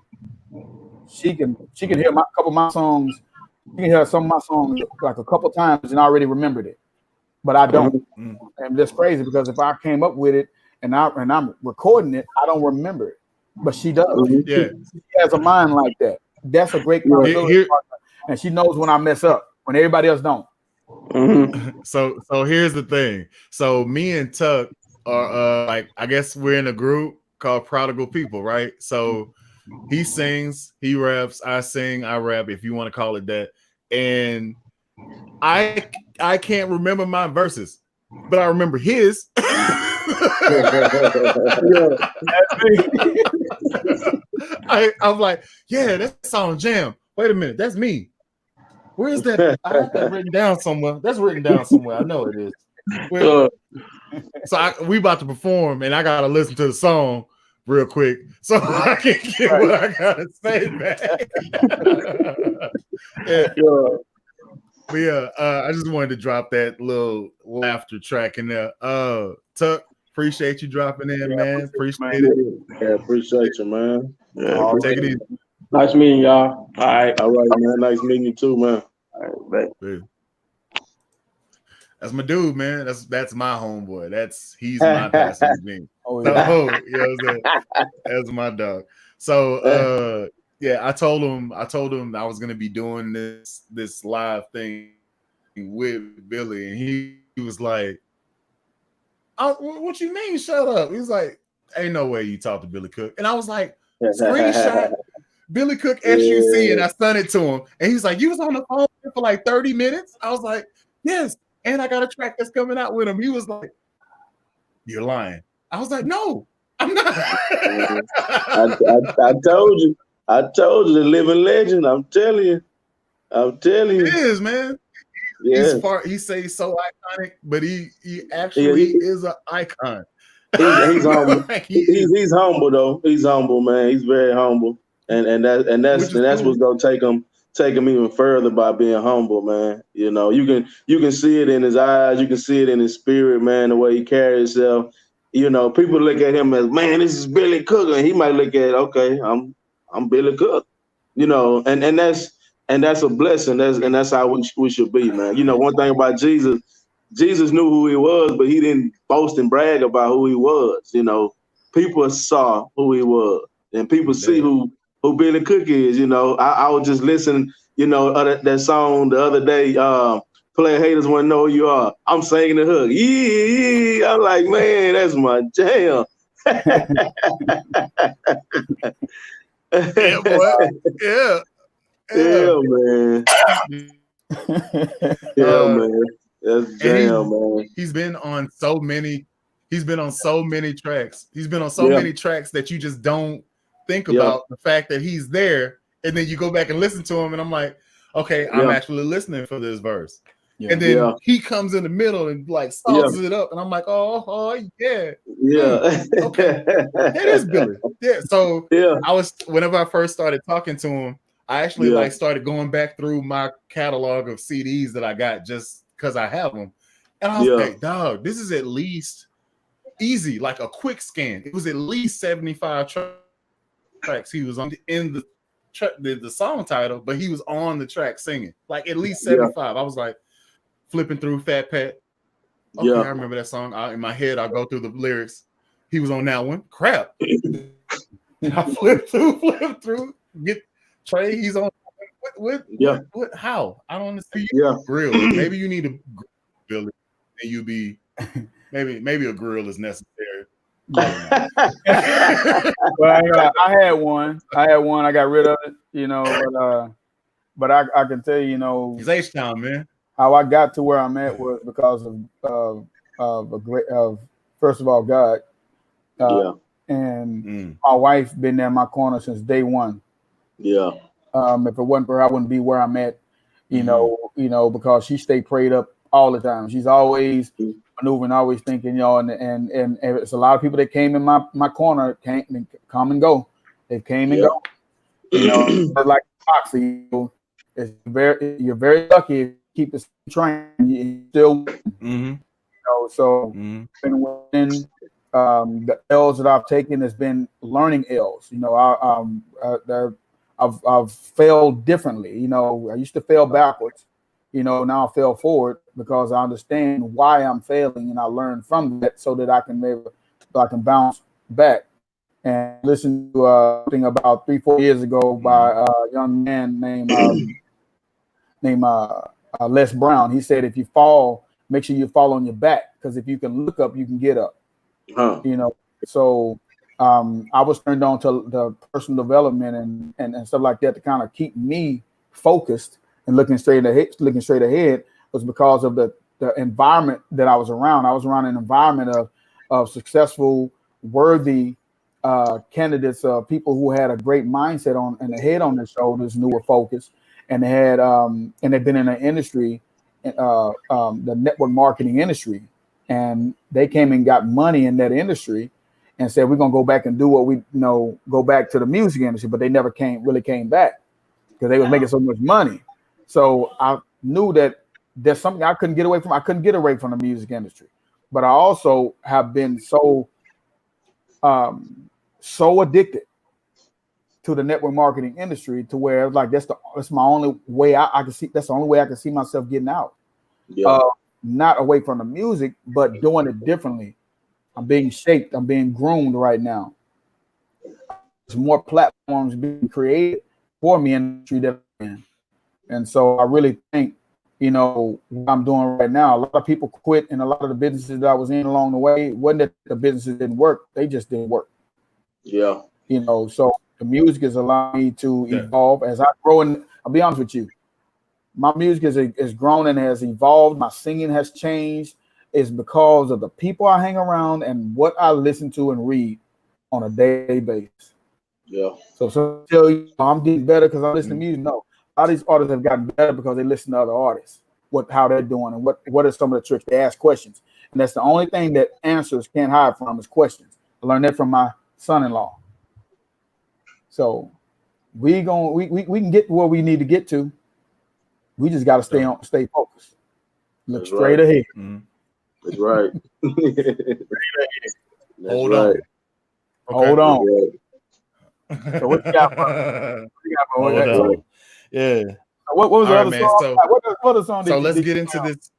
She can hear a couple of my songs. She can hear some of my songs like a couple times and I already remembered it, but I don't. And that's crazy because if I came up with it and I'm recording it, I don't remember it, but she does. Yeah, she has a mind like that. That's a great accountability partner, and she knows when I mess up when everybody else don't. So here's the thing. So me and Tuck are like, I guess we're in a group called Prodigal People, right? So he sings, he raps, I sing, I rap, if you want to call it that. And I can't remember my verses, but I remember his. I'm like, yeah, that song jam. Wait a minute, that's me. Where is that? I have that written down somewhere. That's written down somewhere. I know it is. So we about to perform, and I gotta listen to the song real quick so I can get what I gotta say back. I just wanted to drop that little laughter track in there. Tuck, appreciate you dropping in, man. Appreciate it. Yeah, appreciate you, man. Yeah, take it easy. Nice meeting y'all. All right, man. Nice meeting you too, man. All right, man. That's my dude, man. That's my homeboy. He's my pastor. Oh, yeah. So, you know what I'm saying? That's my dog. So I told him I was gonna be doing this live thing with Billy, and he was like, oh, what you mean shut up? He's like, ain't no way you talk to Billy Cook. And I was like, screenshot Billy Cook SUC, and I sent it to him, and he's like, you was on the phone for like 30 minutes. I was like, yes, and I got a track that's coming out with him. He was like, you're lying. I was like, no, I'm not. I told you, the living legend. I'm telling you. It is, man. Yeah. He says so iconic, but he actually is an icon. He's humble. He's humble though. He's humble, man. He's very humble, and that's what's gonna take him even further by being humble, man. You can see it in his eyes. You can see it in his spirit, man. The way he carries himself. People look at him as, man, this is Billy Cook, and he might look at, okay, I'm Billy Cook. And that's a blessing. That's how we should be, man. One thing about Jesus knew who he was, but he didn't boast and brag about who he was. People saw who he was, and people see who Billy Cook is. I was just listening, that song the other day, Player Haters Want to Know Who You Are. I'm singing the hook. Yeah. I'm like, man, that's my jam. Yeah, boy. Yeah. Yeah, man. Yeah, man. That's jam, man. He's been on so many tracks. He's been on so many tracks that you just don't think about the fact that he's there. And then you go back and listen to him, and I'm like, okay, I'm actually listening for this verse. Yeah. And then he comes in the middle and like sauces it up, and I'm like, oh yeah. Yeah. Okay. It is Billy. Yeah. So whenever I first started talking to him, I actually started going back through my catalog of CDs that I got just because I have them. And I was like, dog, this is at least easy, like a quick scan. It was at least 75 tracks he was on in the song title, but he was on the track singing, like at least 75. I was like flipping through Fat Pat. Okay, I remember that song. In my head, I'll go through the lyrics. He was on that one. Crap. I flip through. Get Trey, he's on. What? How? I don't understand. Grill. Maybe you need a grill, and you be maybe a grill is necessary. Well, I had one. I got rid of it. But I can tell you, it's H-Town, man. How I got to where I'm at was because of first of all God, and my wife been there in my corner since day one. Yeah. If it wasn't for her, I wouldn't be where I'm at. Because she stayed prayed up all the time. She's always maneuvering, always thinking, and it's a lot of people that came in my corner come and go. They came and go. Like boxing, you're very lucky if you keep the same train. You still, so been winning. The L's that I've taken has been learning L's. I've failed differently. I used to fail backwards. Now I fail forward because I understand why I'm failing, and I learn from that so that I can bounce back. And listen to something about 3-4 years ago by a young man named Les Brown. He said, if you fall, make sure you fall on your back, because if you can look up, you can get up. So I was turned on to the personal development and stuff like that to kind of keep me focused and looking straight ahead was because of the environment that I was around. I was around an environment of successful, worthy candidates, people who had a great mindset and a head on their shoulders, and who were focused, and they had and they've been in the industry, the network marketing industry, and they came and got money in that industry and said, we're gonna go back and do what we go back to the music industry, but they never really came back because they was making so much money. So I knew that there's something I couldn't get away from. I couldn't get away from the music industry, but I also have been so addicted to the network marketing industry to where like that's my only way I can see. That's the only way I can see myself getting out. Not away from the music, but doing it differently. I'm being shaped. I'm being groomed right now. There's more platforms being created for me in the industry that I'm in. And so I really think, what I'm doing right now, a lot of people quit, and a lot of the businesses that I was in along the way, wasn't that the businesses didn't work. They just didn't work. Yeah. So the music is allowing me to evolve as I grow. And I'll be honest with you, my music has grown and has evolved. My singing has changed. It's because of the people I hang around and what I listen to and read on a daily basis. Yeah. So some tell you I'm getting better because I listen to music. No, a lot of these artists have gotten better because they listen to other artists, how they're doing, and what are some of the tricks. They ask questions, and that's the only thing that answers can't hide from is questions. I learned that from my son-in-law. So we can get where we need to get to. We just got to stay focused. Look straight ahead. That's right. Hold on. Hold on. So what you got? Hold on. Yeah. So what was the other song? So, what other song did let's get into this.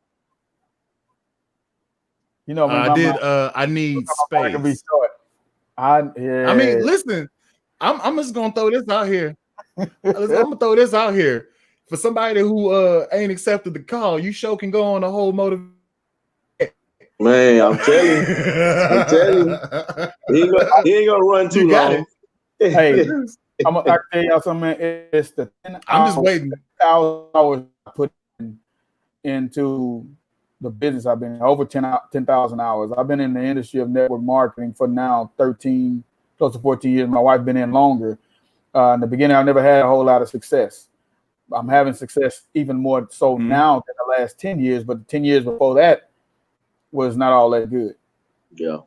I Need Space. I mean, listen, I'm just gonna throw this out here. I'm gonna throw this out here for somebody who ain't accepted the call. You sure can go on a whole motive. Man, I'm telling you, he ain't gonna run too long. Hey, I'm gonna tell y'all something, man. It's the 10 I'm just waiting. hours I put into the business. I've been over 10,000 hours. I've been in the industry of network marketing for now 13, close to 14 years. My wife been in longer. In the beginning, I never had a whole lot of success. I'm having success even more so now than the last 10 years, but the 10 years before that was not all that good. Yeah.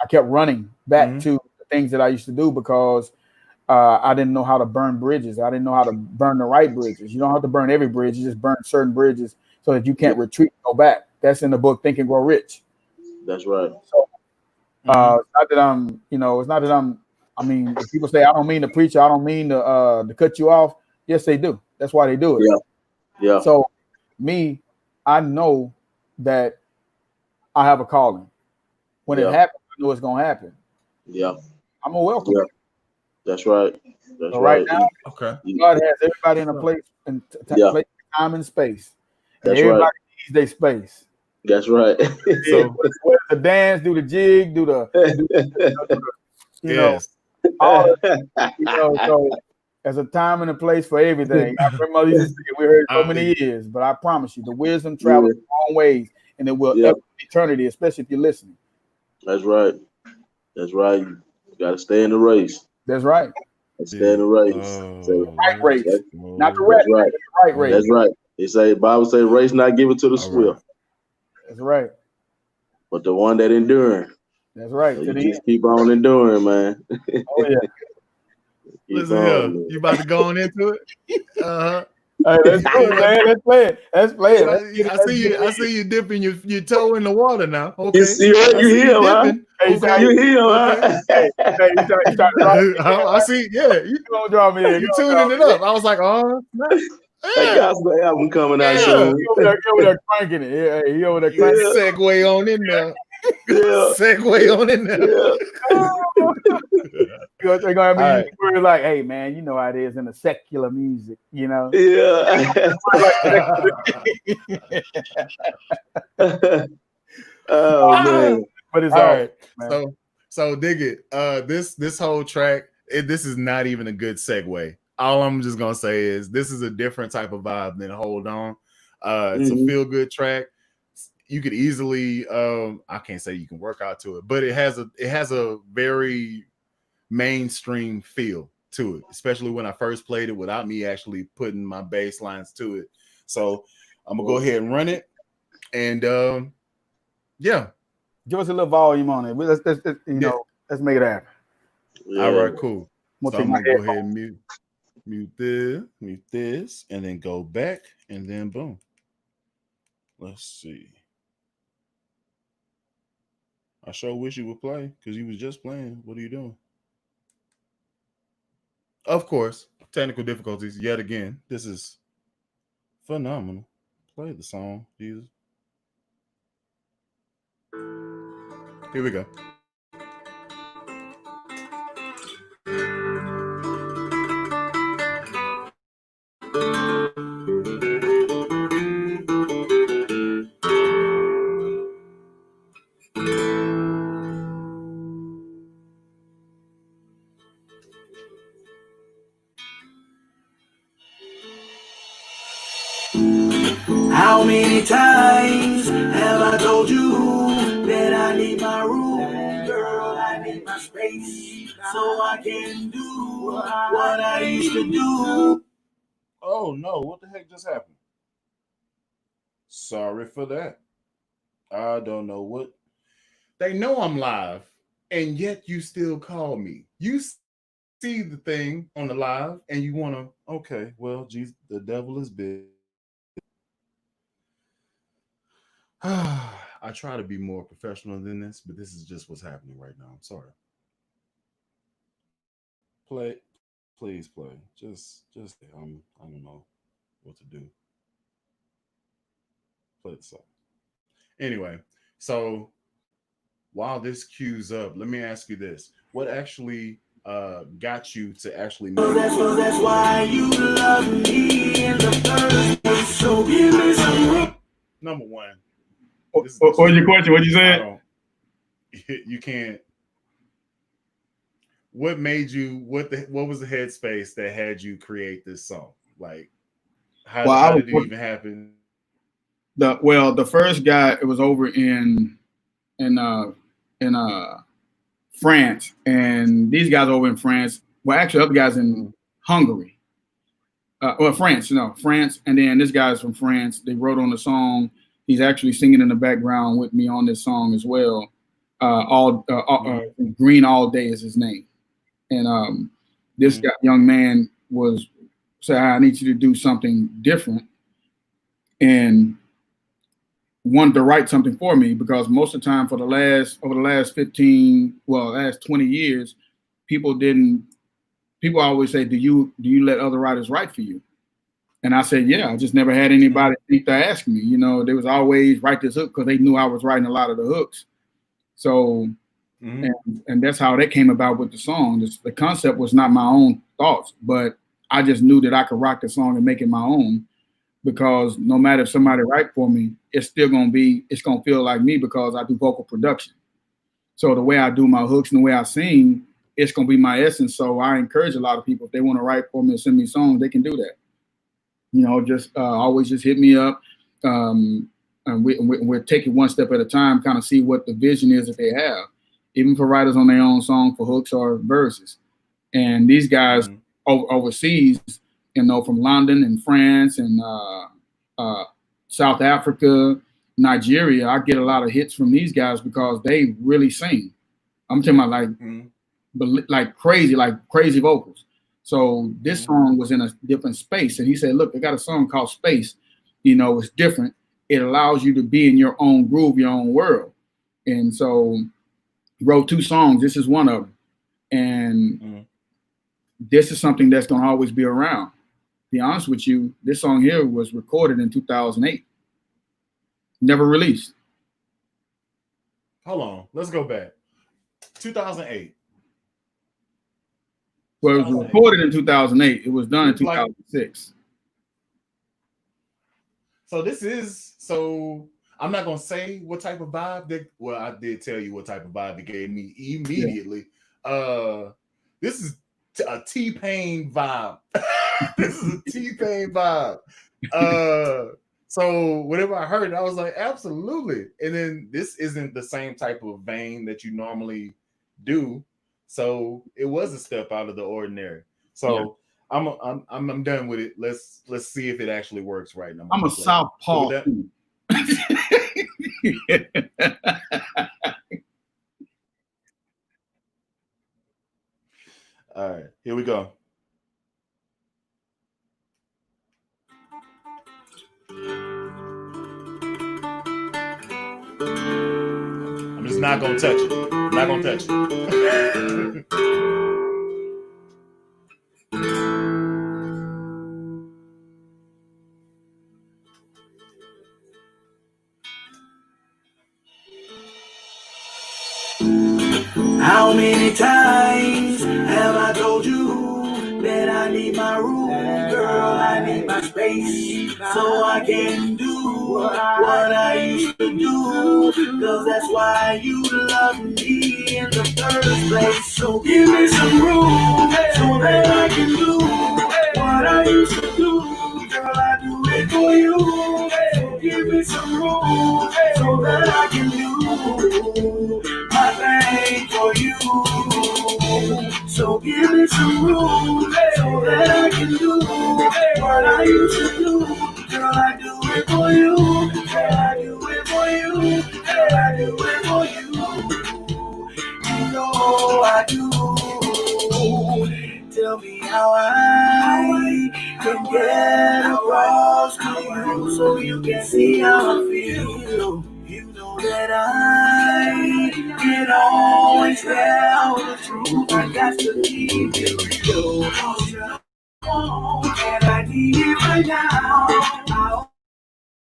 I kept running back to the things that I used to do because I didn't know how to burn bridges. I didn't know how to burn the right bridges. You don't have to burn every bridge. You just burn certain bridges so that you can't retreat and go back. That's in the book, Think and Grow Rich. That's right. So it's not that I'm, it's not that I mean, if people say I don't mean to preach, I don't mean to cut you off. Yes, they do. That's why they do it. Yeah. So I know that I have a calling. When it happens, I know it's gonna happen. Yeah. I'm gonna welcome it. That's right. That's right now, God has everybody in a place and time and space. And That's everybody right. needs their space. That's right. So whether the dance, do the jig, do the so there's a time and a place for everything. I remember we heard so many years, but I promise you, the wisdom travels long ways, and it will eternity, especially if you're listening. That's right. That's right. You got to stay in the race. That's right. Stay in the race. Right race, not the red. Right. The right race. That's right. They say Bible say race not given to the swift. That's right. But the one that enduring. That's right. So you just keep on enduring, man. Oh yeah. Listen here, you about to go on into it? Hey, let's do it, man. Let's play it. Let's play it. Let's get it. I see you dipping your toe in the water now. Okay. You see what you hear, man? Hey, Okay. You hear, Okay. man? hey, you start dropping. I see. Yeah, you Drop me in. tuning it up. I was like, oh, That gospel album coming out Yeah. soon. He over there cranking it. Yeah, he over there cranking it. segue on in there. Yeah. Segue on in there. Yeah. They're gonna have me All use words like, "Hey, man, you know how it is in the secular music, you know." Yeah. Oh man. But it's All all right. man. So dig it. This whole track, this is not even a good segue. All I'm just gonna say is this is a different type of vibe than Hold On. It's a feel good track. You could easily I can't say you can work out to it, but it has a very mainstream feel to it, especially when I first played it without me actually putting my bass lines to it. So I'm gonna go ahead and run it, and yeah, Give us a little volume on it. Let's let's make it happen. Yeah. All right, cool. I'm So gonna I'm take gonna my go ahead and mute this, and then go back, and then boom. Let's see. I sure wish you would play because you was just playing. What are you doing? Of course, technical difficulties yet again. This is phenomenal. Play the song, Jesus. Here we go. How many times have I told you that I need my room, girl? I need my space so I can do what I used to do. Oh no, what the heck just happened? Sorry for that. I don't know what. They know I'm live, and yet you still call me. You see the thing on the live, and you want to, okay, well, geez, the devil is big. I try to be more professional than this, but this is just what's happening right now. I'm sorry. Play, please play. Just I don't know what to do. Play the song. Anyway, so while this queues up, let me ask you this: what actually got you to actually make That's why you love me in the first place. So give me some room. Number one. What was your question? What you said? You can't. What made you? What was the headspace that had you create this song? Like, how did it even happen? The first guy, it was over in France, and these guys over in France. Well, actually, other guys in Hungary. France, France, and then this guy's from France. They wrote on the song. He's actually singing in the background with me on this song as well. Green All Day is his name, and this young man was said, "I need you to do something different," and wanted to write something for me because most of the time over the last 20 years, people always say, do you let other writers write for you? And I said, yeah, I just never had anybody think to ask me. They was always write this hook because they knew I was writing a lot of the hooks. So, and that's how that came about with the song. The concept was not my own thoughts, but I just knew that I could rock the song and make it my own. Because no matter if somebody write for me, it's gonna feel like me because I do vocal production. So the way I do my hooks and the way I sing, it's gonna be my essence. So I encourage a lot of people, if they want to write for me and send me songs, they can do that. Just always just hit me up, and we'll take it one step at a time, kind of see what the vision is that they have, even for writers on their own song for hooks or verses. And these guys overseas, from London and France and South Africa, Nigeria, I get a lot of hits from these guys because they really sing. I'm talking about like crazy vocals. So this song was in a different space. And he said, look, I got a song called Space. You know, it's different. It allows you to be in your own groove, your own world. And so he wrote 2 songs. This is one of them. And this is something that's going to always be around. To be honest with you, this song here was recorded in 2008. Never released. Hold on. Let's go back. 2008. Well, it was recorded in 2008. It was done in 2006. So I'm not gonna say what type of vibe well, I did tell you what type of vibe it gave me immediately. Yeah. This is a T-Pain vibe. This is a T-Pain vibe. So whenever I heard it, I was like, absolutely. And then this isn't the same type of vein that you normally do. So it was a step out of the ordinary. So yeah. I'm done with it. Let's see if it actually works right now. I'm a southpaw. All right, here we go. I'm just not gonna touch it. I'm not gonna touch it. How many times have I told you that I need my room, girl? I need my space so I can do what I used to do. Cause that's why you love me in the first place. So give me some room so that I can do what I used to do. Girl, I do it for you. So give me some room so that I can do my thing for you. So give me some room so that I can do what I used to do. Girl, I do it for you. Girl, I do it for you. Girl, I do it for you. You know I do. Tell me how I can get across to you so you can see how I feel. You know that I can always tell the truth. I got to keep it real. And I need it right now. I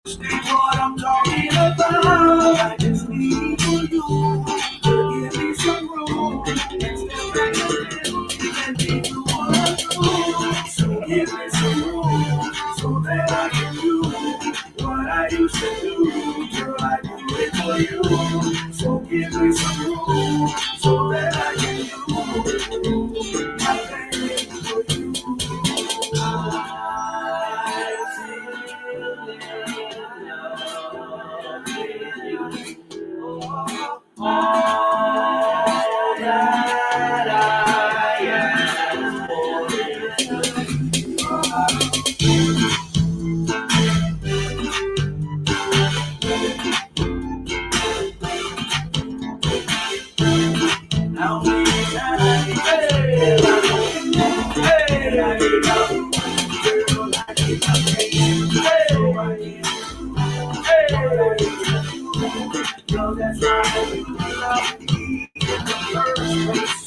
understand what I'm talking about. I just need for you to give me some room and step back a little and be the one I do. So give me some room so that I can do what I used to do. Girl, I do it for you. So give me some room so that I can do my thing for you.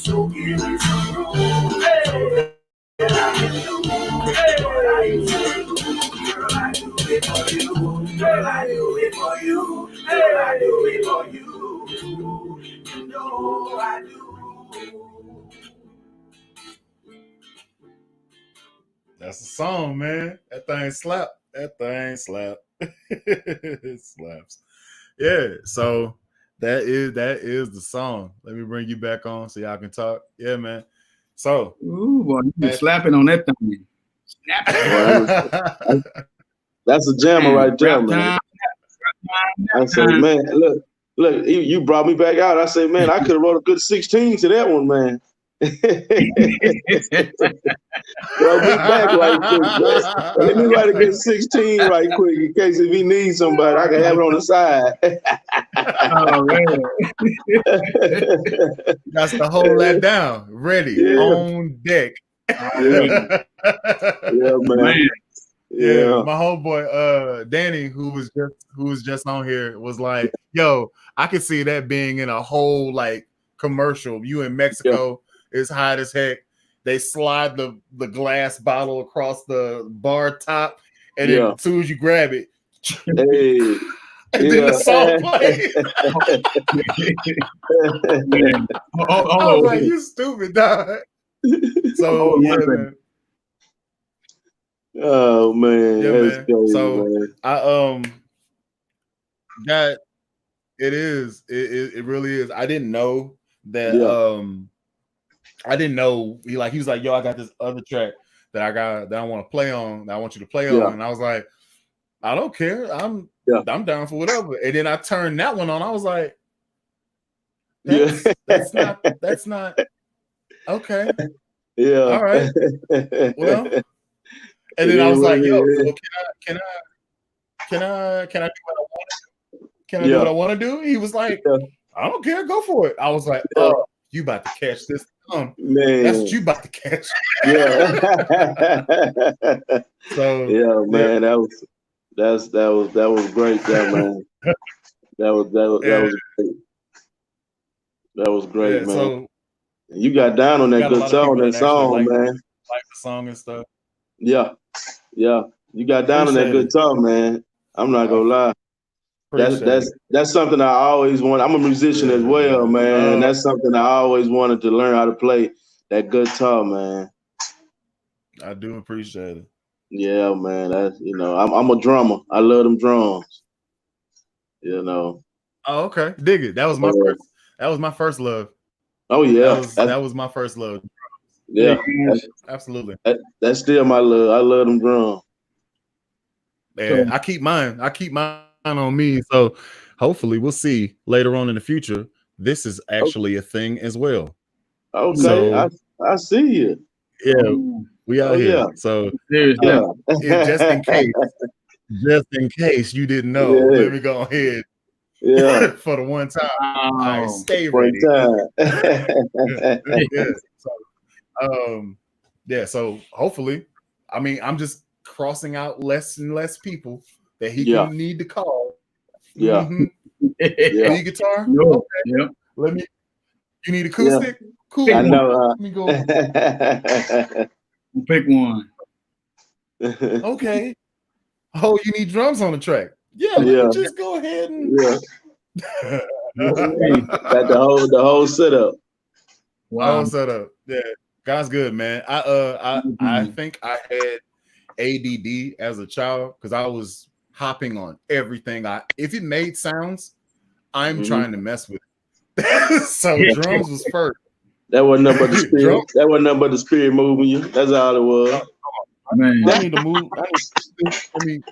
So give me some room. Girl, I do it for you. Girl, I do it for you. Girl, I do it for you. You know I do. That's the song, man. That thing slap. That thing slap. It slaps. Yeah. So that is the song. Let me bring you back on so y'all can talk. Yeah, man. So ooh, boy, you been slapping on that thing. That's a jammer right there, man. I said, man, look, you brought me back out. I said, man, I could have wrote a good 16 to that one, man. Well, be back right quick. Let me write a good 16 right quick in case if he needs somebody, I can have it on the side. Oh, man. That's to hold that down. Ready, on deck. Yeah, man. Yeah, my homeboy Danny, who was just on here, was like, "Yo, I could see that being in a whole like commercial. You in Mexico, it's hot as heck. They slide the glass bottle across the bar top, and then as soon as you grab it, hey, and then the song plays. I was like, you stupid, dog. So man. Oh man, that's man. crazy, So man. I that it really is. I didn't know that I didn't know he was like, yo, I got this other track that I want to play on, that I want you to play on. And I was like, I don't care. I'm down for whatever. And then I turned that one on. I was like, that's not okay. Yeah. All right. Well, and then I was like, yo, so can I do what I want to do? Can I do what I want to do? He was like, I don't care, go for it. I was like, oh, you about to catch this. Man. That's what you about to catch. Yeah. So man, that was great, man. That was great. That was great, man. So you got down on that good song, man. Like the song and stuff. Yeah. You got down on that good song, man. I'm not gonna lie. That's something I always want. I'm a musician as well, man. And that's something I always wanted to learn how to play, that guitar, man. I do appreciate it. Yeah, man. That's I'm a drummer. I love them drums. Oh, okay. Dig it. That was my first love. Oh yeah. That was my first love. Yeah. Absolutely. That's still my love. I love them drums. Yeah, I keep mine on me. So hopefully we'll see later on in the future. This is actually a thing as well. Okay, so, I see you. Yeah, we out here. Yeah. So just in case you didn't know, let me go ahead. Yeah, for the one time, I stay ready. So hopefully, I mean, I'm just crossing out less and less people that he can need to call. Yeah. Need guitar? No. Okay. Yeah. You need acoustic? Yeah. Cool. I know. Let me go. Pick one. Okay. Oh, you need drums on the track? Yeah. Let me just go ahead and. Got the whole setup. Wow. Whole setup. Yeah. God's good, man. I think I had ADD as a child because I was hopping on everything. If it made sounds, I'm trying to mess with it. So drums was first. That wasn't nothing but the spirit. That wasn't nothing but the spirit moving you. That's all it was. Man. I need to move. Let me.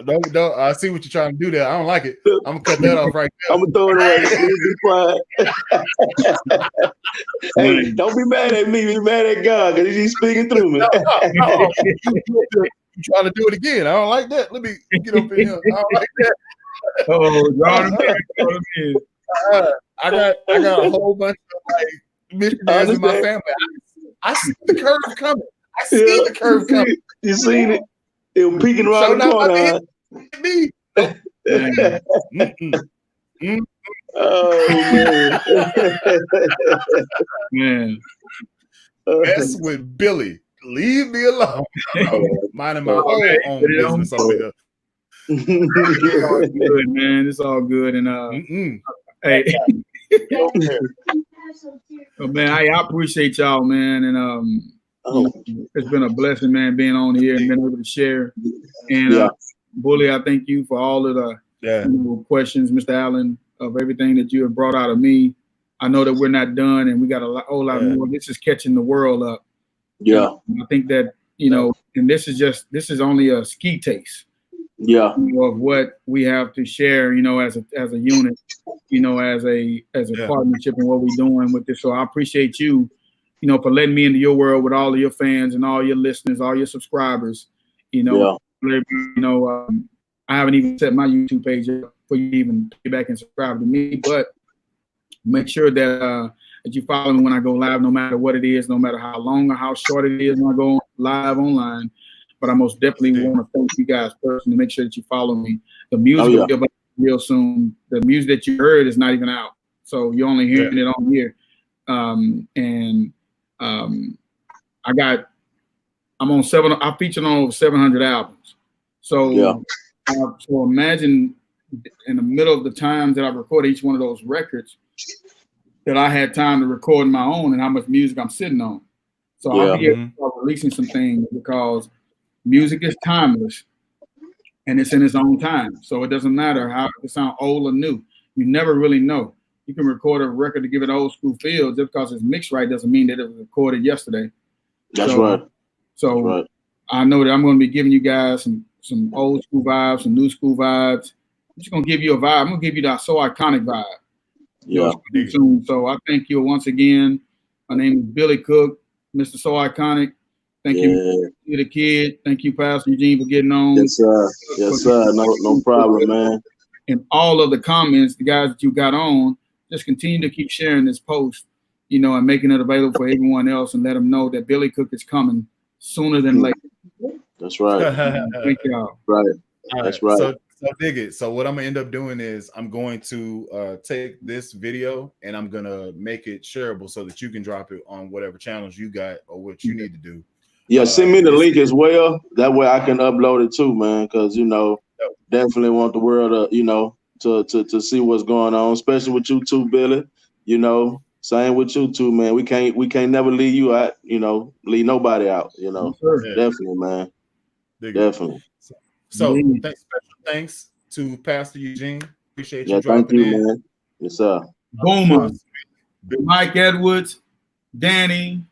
Don't, I see what you're trying to do there. I don't like it. I'm gonna cut that off right now. I'm gonna throw it away. Hey, don't be mad at me. Be mad at God because He's speaking through me. No. You trying to do it again? I don't like that. Let me get up in here. I don't like that. I got a whole bunch of like missionaries in my family. I see the curve coming. The curve coming. You seen it? It was peeking around the corner. Me. Oh man. Mess with Billy. Leave me alone. Minding my own business over here. It's all good, man. It's all good. And hey. Oh, man, I appreciate y'all, man. And it's been a blessing, man, being on here and being able to share. And Bully, I thank you for all of the questions, Mr. Allen, of everything that you have brought out of me. I know that we're not done, and we got a whole lot more. This is catching the world up. Yeah, and I think that and this is only a ski taste. Yeah, of what we have to share, as a unit, as a partnership and what we're doing with this. So I appreciate you, for letting me into your world with all of your fans and all your listeners, all your subscribers. I haven't even set my YouTube page up for you to even get back and subscribe to me, but make sure that that you follow me when I go live, no matter what it is, no matter how long or how short it is when I go live online. But I most definitely want to thank you guys personally. Make sure that you follow me. The music will be about real soon. The music that you heard is not even out, so you're only hearing it on here. I'm on I featured on over 700 albums. So so imagine in the middle of the times that I recorded each one of those records, that I had time to record my own and how much music I'm sitting on. So I'll be able to start releasing some things, because music is timeless and it's in its own time. So it doesn't matter how it sounds old or new. You never really know. You can record a record to give it old school feel. Just because it's mixed right doesn't mean that it was recorded yesterday. That's right. So I know that I'm going to be giving you guys some old school vibes, some new school vibes. I'm just going to give you a vibe. I'm going to give you that So Iconic vibe. Yeah. Soon. So I thank you once again. My name is Billy Cook, Mr. So Iconic. Thank you, the kid. Thank you, Pastor Eugene, for getting on. Yes, sir. Yes, sir. No problem, man. And all of the comments, the guys that you got on, just continue to keep sharing this post, and making it available for everyone else, and let them know that Billy Cook is coming sooner than later. That's right. Thank y'all. Right. That's right. So dig it. So what I'm gonna end up doing is I'm going to take this video and I'm gonna make it shareable so that you can drop it on whatever channels you got or what you need to do. Yeah, send me the link as well. That way I can upload it too, man. Because definitely want the world to to see what's going on, especially with you too, Billy. Same with you too, man. We can't never leave you out. Leave nobody out. Definitely, man. Definitely. So thanks to Pastor Eugene. Appreciate you thank dropping you, in. man. Yes, sir. Boomer, Mike Edwards, Danny,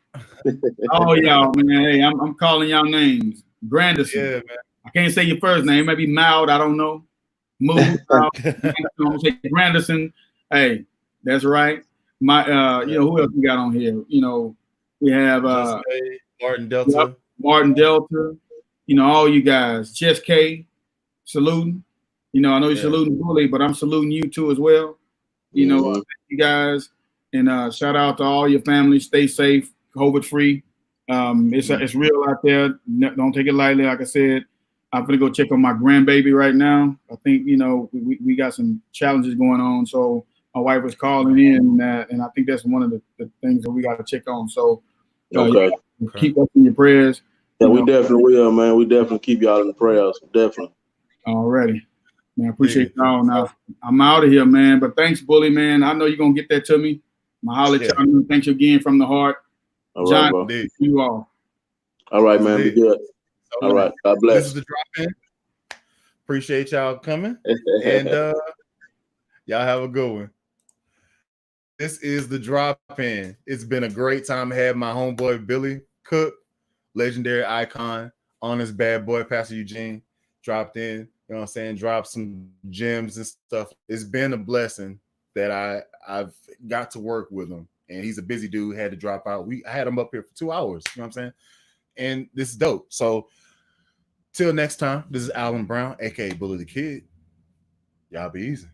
all y'all, man. Hey, I'm calling y'all names. Granderson. Yeah, man. I can't say your first name. Maybe Mild. I don't know. Move. Say Granderson. Hey, that's right. My, who else we got on here? We have Martin Delta. Yep, Martin Delta. All you guys. Chess K, saluting. I know you're saluting Bully, but I'm saluting you too as well. Thank you guys, and shout out to all your families. Stay safe, COVID free. It's real out there. Don't take it lightly. Like I said, I'm gonna go check on my grandbaby right now. I think we got some challenges going on, so my wife was calling in, and I think that's one of the things that we got to check on. So keep up in your prayers. Yeah, we definitely will, man. We definitely keep y'all in the prayers. Definitely. Alrighty. Man, I appreciate y'all. Now I'm out of here, man. But thanks, Bully, man. I know you're gonna get that to me. Mahalo, y'all. Thanks again from the heart. All John, right, bro. you all. All right, man. Be good. All right. God bless. This is the drop in. Appreciate y'all coming. And y'all have a good one. This is the drop in. It's been a great time to have my homeboy Billy Cook, legendary icon, honest bad boy, Pastor Eugene, dropped in. You know what I'm saying? Dropped some gems and stuff. It's been a blessing that I've got to work with him. And he's a busy dude, had to drop out. I had him up here for 2 hours. You know what I'm saying? And this is dope. So till next time, this is Alan Brown, aka Bully the Kid. Y'all be easy.